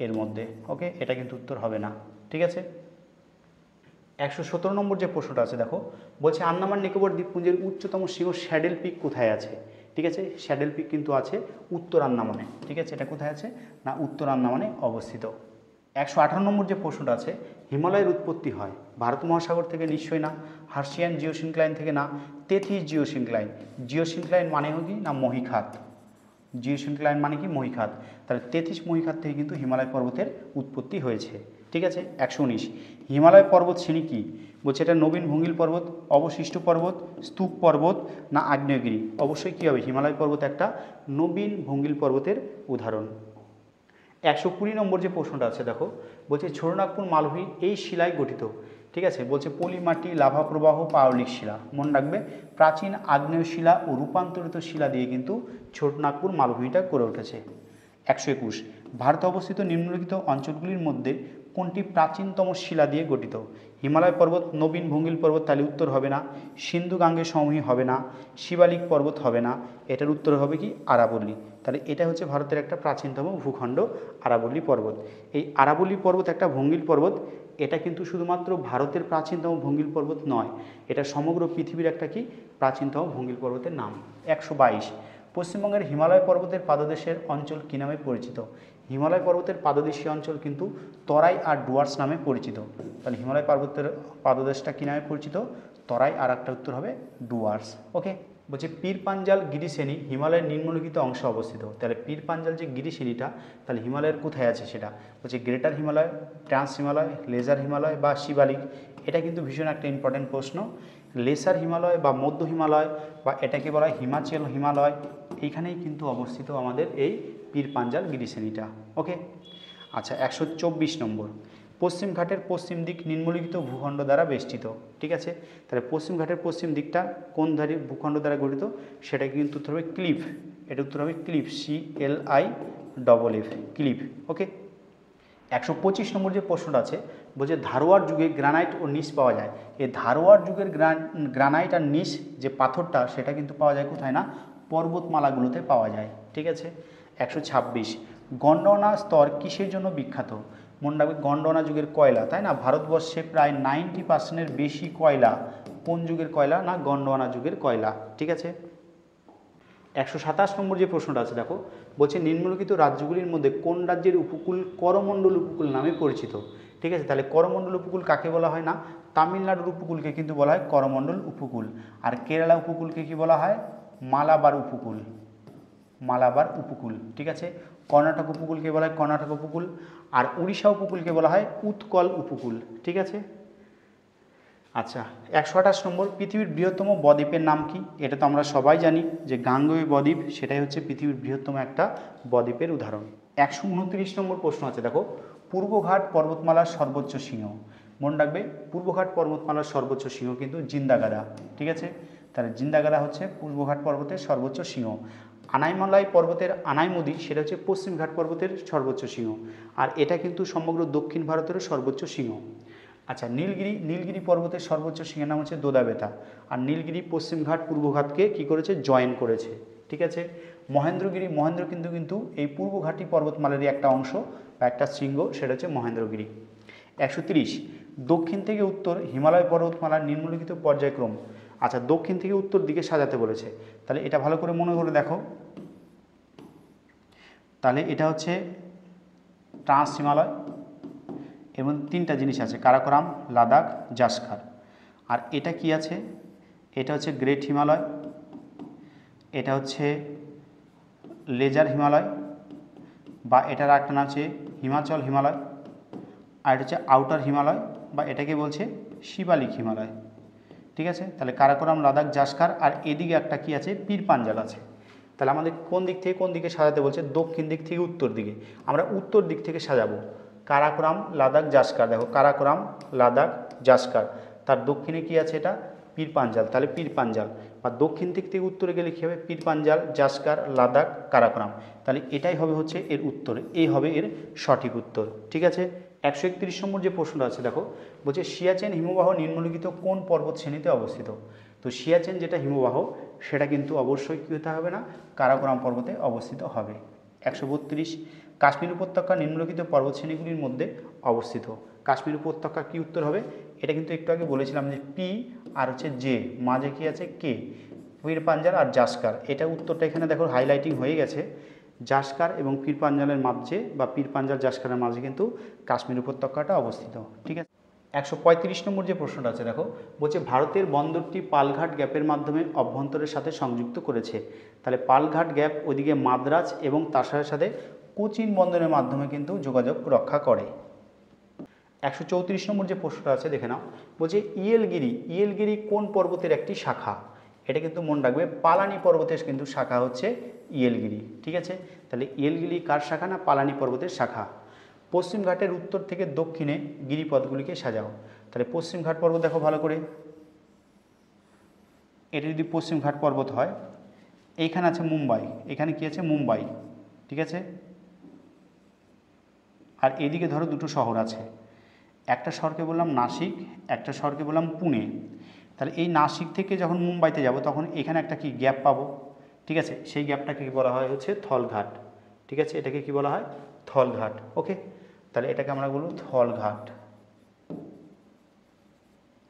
এর মধ্যে। ওকে, এটা কিন্তু উত্তর হবে না, ঠিক আছে। 117 নম্বর যে প্রশ্নটা আছে দেখো, বলছে আন্দামান নিকোবর দ্বীপপুঞ্জের উচ্চতম শৃঙ্গ শ্যাডেল পিক কোথায় আছে? ঠিক আছে, শ্যাডেল পিক কিন্তু আছে উত্তর আন্দামানে, ঠিক আছে। এটা কোথায় আছে? না উত্তর আন্দামানে অবস্থিত। 118 নম্বর যে প্রশ্নটা আছে, হিমালয়ের উৎপত্তি হয় ভারত মহাসাগর থেকে? নিশ্চয়ই না। হার্সিয়ান জিওসিনক্লাইন থেকে না। তেথিস জিওসিনক্লাইন। জিওসিনক্লাইন মানে কি? না মহীখাত। জিওসিনক্লাইন মানে কি? মহীখাত। তাহলে তেথিস মহীখাত থেকে কিন্তু হিমালয় পর্বতের উৎপত্তি হয়েছে, ঠিক আছে। 119, হিমালয় পর্বত শ্রেণী কি? বলছে এটা নবীন ভঙ্গিল পর্বত, অবশিষ্ট পর্বত, স্তূপ পর্বত না আগ্নেয়গিরি? অবশ্যই কী হবে? হিমালয় পর্বত একটা নবীন ভঙ্গিল পর্বতের উদাহরণ। 120 নম্বর যে প্রশ্নটা আছে দেখো, বলছে ছোটনাগপুর মালভূমি এই শিলায় গঠিত, ঠিক আছে। বলছে পলিমাটি, লাভা প্রবাহ, পাললিক শিলা। মনে রাখবে, প্রাচীন আগ্নেয় শিলা ও রূপান্তরিত শিলা দিয়ে কিন্তু ছোটনাগপুর মালভূমিটা গড়ে উঠেছে। 121, ভারতে অবস্থিত নিম্নলিখিত অঞ্চলগুলির মধ্যে কোনটি প্রাচীনতম শিলা দিয়ে গঠিত? হিমালয় পর্বত, নবীন ভঙ্গিল পর্বত, তাহলে উত্তর হবে না। সিন্ধু গাঙ্গেয় সমভূমি হবে না। শিবালিক পর্বত হবে না। এটার উত্তর হবে কি? আরাবল্লী। তাহলে এটা হচ্ছে ভারতের একটা প্রাচীনতম ভূখণ্ড, আরাবল্লী পর্বত। এই আরাবল্লী পর্বত একটা ভঙ্গিল পর্বত। এটা কিন্তু শুধুমাত্র ভারতের প্রাচীনতম ভঙ্গিল পর্বত নয়, এটা সমগ্র পৃথিবীর একটা কি? প্রাচীনতম ভঙ্গিল পর্বতের নাম। 122, পশ্চিমবঙ্গের হিমালয় পর্বতের পাদদেশের অঞ্চল কী নামে পরিচিত? হিমালয় পর্বতের পাদদেশীয় অঞ্চল কিন্তু তরাই আর ডুয়ার্স নামে পরিচিত। তাহলে হিমালয় পর্বতের পাদদেশটা কী নামে পরিচিত? তরাই, আর একটা উত্তর হবে ডুয়ার্স। ওকে। বলছে পীর পাঞ্জাল গিরিশ্রেণী হিমালয়ের নিম্নলিখিত অংশে অবস্থিত। তাহলে পীর পাঞ্জাল যে গিরিশ্রেণীটা, তাহলে হিমালয়ের কোথায় আছে সেটা? বলছে greater Himalaya, trans Himalaya, lesser Himalaya বা শিবালিক। এটা কিন্তু ভীষণ একটা ইম্পর্টেন্ট প্রশ্ন। লেসার হিমালয় বা মধ্য হিমালয় বা এটাকে বলা হয় হিমাচল হিমালয়, এইখানেই কিন্তু অবস্থিত আমাদের এই পীর পাঞ্জাল গিরিশ্রেণীটা। ওকে। আচ্ছা, 124 নম্বর, পশ্চিম ঘাটের পশ্চিম দিক নিম্নলিখিত ভূখণ্ড দ্বারা বেষ্টিত, ঠিক আছে। তাহলে পশ্চিম ঘাটের পশ্চিম দিকটা কোন ধারে ভূখণ্ড দ্বারা গঠিত? সেটা কিন্তু উত্তর হবে ক্লিফ। এটা উত্তর হবে ক্লিফ, CLIFF, ক্লিফ। ওকে। 125 নম্বর যে প্রশ্নটা আছে, বলছে ধারওয়ার যুগে গ্রানাইট ও নিস পাওয়া যায়। এই ধারওয়ার যুগের গ্রানাইট আর নিস যে পাথরটা, সেটা কিন্তু পাওয়া যায় কোথায়? না পর্বতমালাগুলোতে পাওয়া যায়, ঠিক আছে। 126, গন্ডোয়ানা স্তর কিসের জন্য বিখ্যাত? মনে রাখবে, গন্ডোয়ানা যুগের কয়লা, তাই না? ভারতবর্ষে প্রায় 90% বেশি কয়লা কোন যুগের কয়লা? না গন্ডোয়ানা যুগের কয়লা, ঠিক আছে। 127 নম্বর যে প্রশ্নটা আছে দেখো, বলছে নিম্নলিখিত রাজ্যগুলির মধ্যে কোন রাজ্যের উপকূল করমণ্ডল উপকূল নামে পরিচিত? ঠিক আছে, তাহলে করমণ্ডল উপকূল কাকে বলা হয়? না তামিলনাড়ুর উপকূলকে কিন্তু বলা হয় করমণ্ডল উপকূল। আর কেরালা উপকূলকে কি বলা হয়? মালাবার উপকূল। মালাবার উপকূল, ঠিক আছে। কর্ণাটক উপকূলকে বলা হয় কর্ণাটক উপকূল। আর উড়িষ্যা উপকূলকে বলা হয় উৎকল উপকূল, ঠিক আছে। আচ্ছা, 128 নম্বর, পৃথিবীর বৃহত্তম বদ্বীপের নাম কি? এটা তো আমরা সবাই জানি যে গাঙ্গেয় বদ্বীপ, সেটাই হচ্ছে পৃথিবীর বৃহত্তম একটা বদ্বীপের উদাহরণ। 129 নম্বর প্রশ্ন আছে দেখো, পূর্বঘাট পর্বতমালার সর্বোচ্চ শৃঙ্গ। মনে রাখবে, পূর্বঘাট পর্বতমালার সর্বোচ্চ শৃঙ্গ কিন্তু জিন্দাগাদা, ঠিক আছে। তাহলে জিন্দাগাদা হচ্ছে পূর্বঘাট পর্বতের সর্বোচ্চ শৃঙ্গ। আনাইমালাই পর্বতের আনাইমুদি, সেটা হচ্ছে পশ্চিমঘাট পর্বতের সর্বোচ্চ শৃঙ্গ। আর এটা কিন্তু সমগ্র দক্ষিণ ভারতের সর্বোচ্চ শৃঙ্গ। আচ্ছা, নীলগিরি পর্বতের সর্বোচ্চ শৃঙ্গের নাম হচ্ছে দোদাবেতা। আর নীলগিরি পশ্চিমঘাট পূর্বঘাটকে কি করেছে, জয়েন করেছে। ঠিক আছে। মহেন্দ্র কিন্তু এই পূর্বঘাটি পর্বতমালারই একটা অংশ বা একটা শৃঙ্গ, সেটা হচ্ছে মহেন্দ্রগিরি। 130, দক্ষিণ থেকে উত্তর হিমালয় পর্বতমালার নিম্নলিখিত পর্যায়ক্রম। আচ্ছা, দক্ষিণ থেকে উত্তর দিকে সাজাতে বলেছে, তাহলে এটা ভালো করে মনে করে দেখো। তাহলে এটা হচ্ছে ট্রান্স হিমালয়, এবং তিনটা জিনিস আছে, কারাকোরাম, লাদাখ, জাসকার। আর এটা কি আছে, এটা হচ্ছে গ্রেট হিমালয়, এটা হচ্ছে লেজার হিমালয়, বা এটার একটা নাম হচ্ছে হিমাচল হিমালয়, আর এটা হচ্ছে আউটার হিমালয়, বা এটাকে বলছে শিবালিক হিমালয়। ঠিক আছে। তাহলে কারাকোরাম, লাদাখ, জাসকার, আর এদিকে একটা কি আছে, পীর পাঞ্জাল আছে। তাহলে আমাদের কোন দিক থেকে কোন দিকে সাজাতে বলছে, দক্ষিণ দিক থেকে উত্তর দিকে। আমরা উত্তর দিক থেকে সাজাবো। কারাকোরাম, লাদাখ, জাসকার, দেখো কারাকোরাম, লাদাখ, জাসকার, তার দক্ষিণে কি আছে, এটা পীর পাঞ্জাল। তাহলে পীর পাঞ্জাল, বা দক্ষিণ দিক থেকে উত্তরে গেলে কী হবে, পীর পাঞ্জাল, জাসকার, লাদাখ, কারাকোরাম। তাহলে এটাই হবে হচ্ছে এর উত্তর, এই হবে এর সঠিক উত্তর। ঠিক আছে। 131 নম্বর যে প্রশ্নটা আছে দেখো, বলছে সিয়াচেন হিমবাহ নিম্নলিখিত কোন পর্বত শ্রেণীতে অবস্থিত। তো সিয়াচেন যেটা হিমবাহ, সেটা কিন্তু অবশ্যই কী হতে হবে না, কারাকোরাম পর্বতে অবস্থিত হবে। 132, কাশ্মীর উপত্যকা নিম্নলিখিত পর্বতশ্রেণীগুলির মধ্যে অবস্থিত। কাশ্মীর উপত্যকা কি উত্তর হবে, এটা কিন্তু একটু আগে বলেছিলাম যে পি আর হচ্ছে জে, মাঝে কি আছে কে, পীর পাঞ্জাল আর জাসকার। এটা উত্তরটা এখানে দেখো হাইলাইটিং হয়ে গেছে। জাসকার এবং পীর পাঞ্জালের মাঝে, বা পীর পাঞ্জাল জাসকারের মাঝে কিন্তু কাশ্মীর উপত্যকাটা অবস্থিত। ঠিক আছে। 135 নম্বর যে প্রশ্নটা আছে দেখো, বলছে ভারতের বন্দরটি পালঘাট গ্যাপের মাধ্যমে অভ্যন্তরের সাথে সংযুক্ত করেছে। তাহলে পালঘাট গ্যাপ ওইদিকে মাদ্রাজ এবং তার সাথে সাথে কোচিন বন্দরের মাধ্যমে কিন্তু যোগাযোগ রক্ষা করে। 134 নম্বর যে প্রশ্নটা আছে দেখে নাও, বলছে ইয়েলগিরি কোন পর্বতের একটি শাখা। এটা কিন্তু মনে রাখবে, পালানি পর্বতের কিন্তু শাখা হচ্ছে ইয়েলগিরি। ঠিক আছে। তাহলে ইয়েলগিরি কার শাখা না, পালানি পর্বতের শাখা। পশ্চিম ঘাটের উত্তর থেকে দক্ষিণে গিরিপথগুলিকে সাজাও। তাহলে পশ্চিম ঘাট পর্বত দেখো ভালো করে, এটা যদি পশ্চিম ঘাট পর্বত হয়, এইখানে আছে মুম্বাই, এখানে কি আছে মুম্বাই। ঠিক আছে। আর এদিকে ধরো দুটো শহর আছে, একটা শহরকে বললাম নাসিক, একটা শহরকে বললাম পুনে। তাহলে এই নাসিক থেকে যখন মুম্বাইতে যাব, তখন এখানে একটা কি গ্যাপ পাবো। ঠিক আছে। সেই গ্যাপটাকে কি বলা হয় হচ্ছে থলঘাট। ঠিক আছে। এটাকে কি বলা হয়, থলঘাট। ওকে। তাহলে এটাকে আমরা বলবো থলঘাট।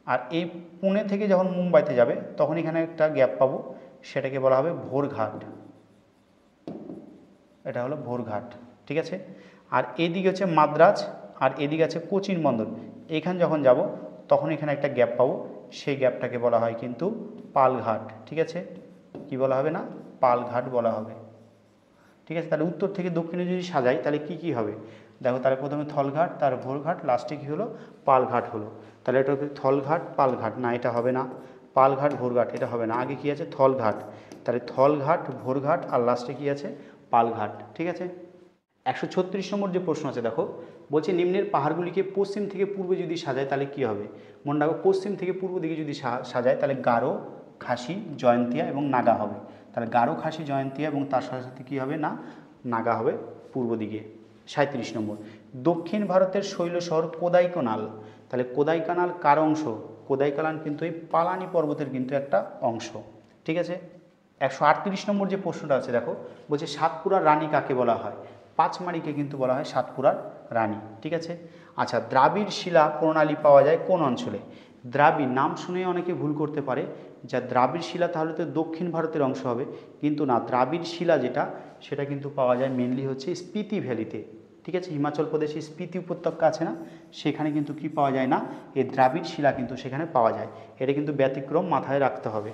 আর এই পুনে থেকে যখন মুম্বাইতে যাবে, তখন এখানে একটা গ্যাপ পাবো, সেটাকে বলা হবে ভোরঘাট। এটা হলো ভোরঘাট। ঠিক আছে। আর এদিকে হচ্ছে মাদ্রাজ, আর এদিকে আছে কোচিন বন্দর। এখানে যখন যাব, তখন এখানে একটা গ্যাপ পাবো, সেই গ্যাপটাকে বলা হয় কিন্তু পালঘাট। ঠিক আছে। কি বলা হবে না, পালঘাট বলা হবে। ঠিক আছে। তাহলে উত্তর থেকে দক্ষিণে যদি সাজাই, তাহলে কি কি হবে দেখো, তাহলে প্রথমে থলঘাট, তার ভোরঘাট, লাস্টে কী হলো, পালঘাট হলো। তাহলে এটা হবে থলঘাট পালঘাট, না এটা হবে না, পালঘাট ভোরঘাট এটা হবে না, আগে কি আছে থলঘাট। তাহলে থলঘাট, ভোরঘাট, আর লাস্টে কি আছে, পালঘাট। ঠিক আছে। 136 নম্বর যে প্রশ্ন আছে দেখো, বলছে নিম্নের পাহাড়গুলিকে পশ্চিম থেকে পূর্বে যদি সাজায়, তাহলে কি হবে। মনে রাখো, পশ্চিম থেকে পূর্ব দিকে যদি সাজায়, তাহলে গারো, খাসি, জয়ন্তিয়া এবং নাগা হবে। তাহলে গারো, খাসি, জয়ন্তিয়া এবং তার সাথে সাথে কী হবে না, নাগা হবে পূর্ব দিকে। 37 নম্বর, দক্ষিণ ভারতের শৈল শহর কোদাইকানাল। তাহলে কোদাইকানাল কার অংশ, কোদাইকানাল কিন্তু এই পালানি পর্বতের কিন্তু একটা অংশ। ঠিক আছে। 138 নম্বর যে প্রশ্নটা আছে দেখো, বলছে সাতপুরার রানী কাকে বলা হয়। পাঁচমারিকে কিন্তু বলা হয় সাতপুরার রানী। ঠিক আছে। আচ্ছা, দ্রাবিড় শিলা প্রণালী পাওয়া যায় কোন অঞ্চলে। দ্রাবিড় নাম শুনে অনেকে ভুল করতে পারে, যা দ্রাবিড় শিলা তাহলে তো দক্ষিণ ভারতের অংশ হবে, কিন্তু না, দ্রাবিড় শিলা যেটা, সেটা কিন্তু পাওয়া যায় মেনলি হচ্ছে স্পিতি ভ্যালিতে। ঠিক আছে। হিমাচল প্রদেশে স্পিতি উপত্যকা আছে না, সেখানে কিন্তু কি পাওয়া যায় না, এই দ্রাবিড় শিলা কিন্তু সেখানে পাওয়া যায়। এটা কিন্তু ব্যতিক্রম মাথায় রাখতে হবে।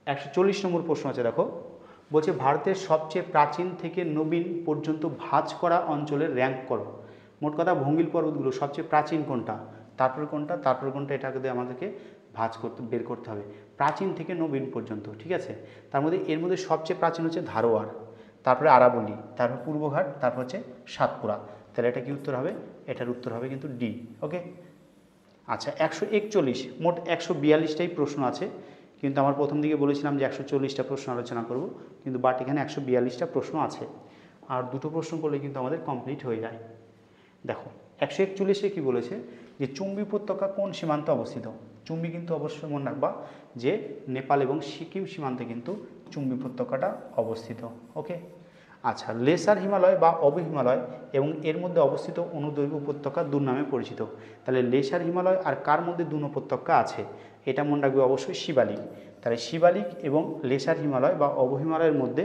140 নম্বর প্রশ্ন আছে দেখো, বলছে ভারতের সবচেয়ে প্রাচীন থেকে নবীন পর্যন্ত ভাঁজ করা অঞ্চলের র্যাঙ্ক করো। মোট কথা ভঙ্গিল পর্বতগুলো সবচেয়ে প্রাচীন কোনটা, তারপর কোনটা, তারপর কোনটা, এটাকে আমাদেরকে ভাঁজ করতে বের করতে হবে, প্রাচীন থেকে নবীন পর্যন্ত। ঠিক আছে। তার মধ্যে এর মধ্যে সবচেয়ে প্রাচীন হচ্ছে ধারোয়ার, তারপরে আরাবলি, তারপর পূর্বঘাট, তারপর হচ্ছে সাতপুরা। তাহলে এটা কি উত্তর হবে, এটার উত্তর হবে কিন্তু ডি। ওকে। আচ্ছা, 141, মোট 142টাই প্রশ্ন আছে, কিন্তু আমার প্রথম দিকে বলেছিলাম যে 140টা প্রশ্ন আলোচনা করব, কিন্তু বাট এখানে 142টা প্রশ্ন আছে, আর দুটো প্রশ্ন করলে কিন্তু আমাদের কমপ্লিট হয়ে যায়। দেখো, 141 কি বলেছে যে চুম্বি উপত্যকা কোন সীমান্তে অবস্থিত। চুম্বি কিন্তু অবশ্যই মনে রাখবা যে নেপাল এবং সিকিম সীমান্তে কিন্তু চুম্বি উপত্যকাটা অবস্থিত। ওকে, আচ্ছা, লেসার হিমালয় বা অবহিমালয় এবং এর মধ্যে অবস্থিত অনুদৈর্ঘ্য উপত্যকা দু নামে পরিচিত। তাহলে লেসার হিমালয় আর কার মধ্যে দুন উপত্যকা আছে, এটা মনে রাখবে অবশ্যই শিবালিক। তাহলে শিবালিক এবং লেসার হিমালয় বা অবহিমালয়ের মধ্যে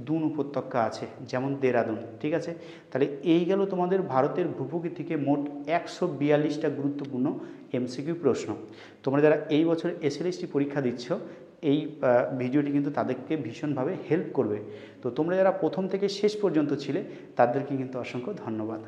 দুন উপত্যকা আছে, যেমন দেরাদুন। ঠিক আছে, তাহলে এই গেল তোমাদের ভারতের ভূপ্রকৃতি থেকে মোট 142টা গুরুত্বপূর্ণ এমসিকিউ প্রশ্ন। তোমরা যারা এই বছর এসএলএসটি পরীক্ষা দিচ্ছ, এই ভিডিওটি কিন্তু তাদেরকে ভীষণভাবে হেল্প করবে। তো তোমরা যারা প্রথম থেকে শেষ পর্যন্ত ছিলে তাদেরকে কিন্তু অসংখ্য ধন্যবাদ।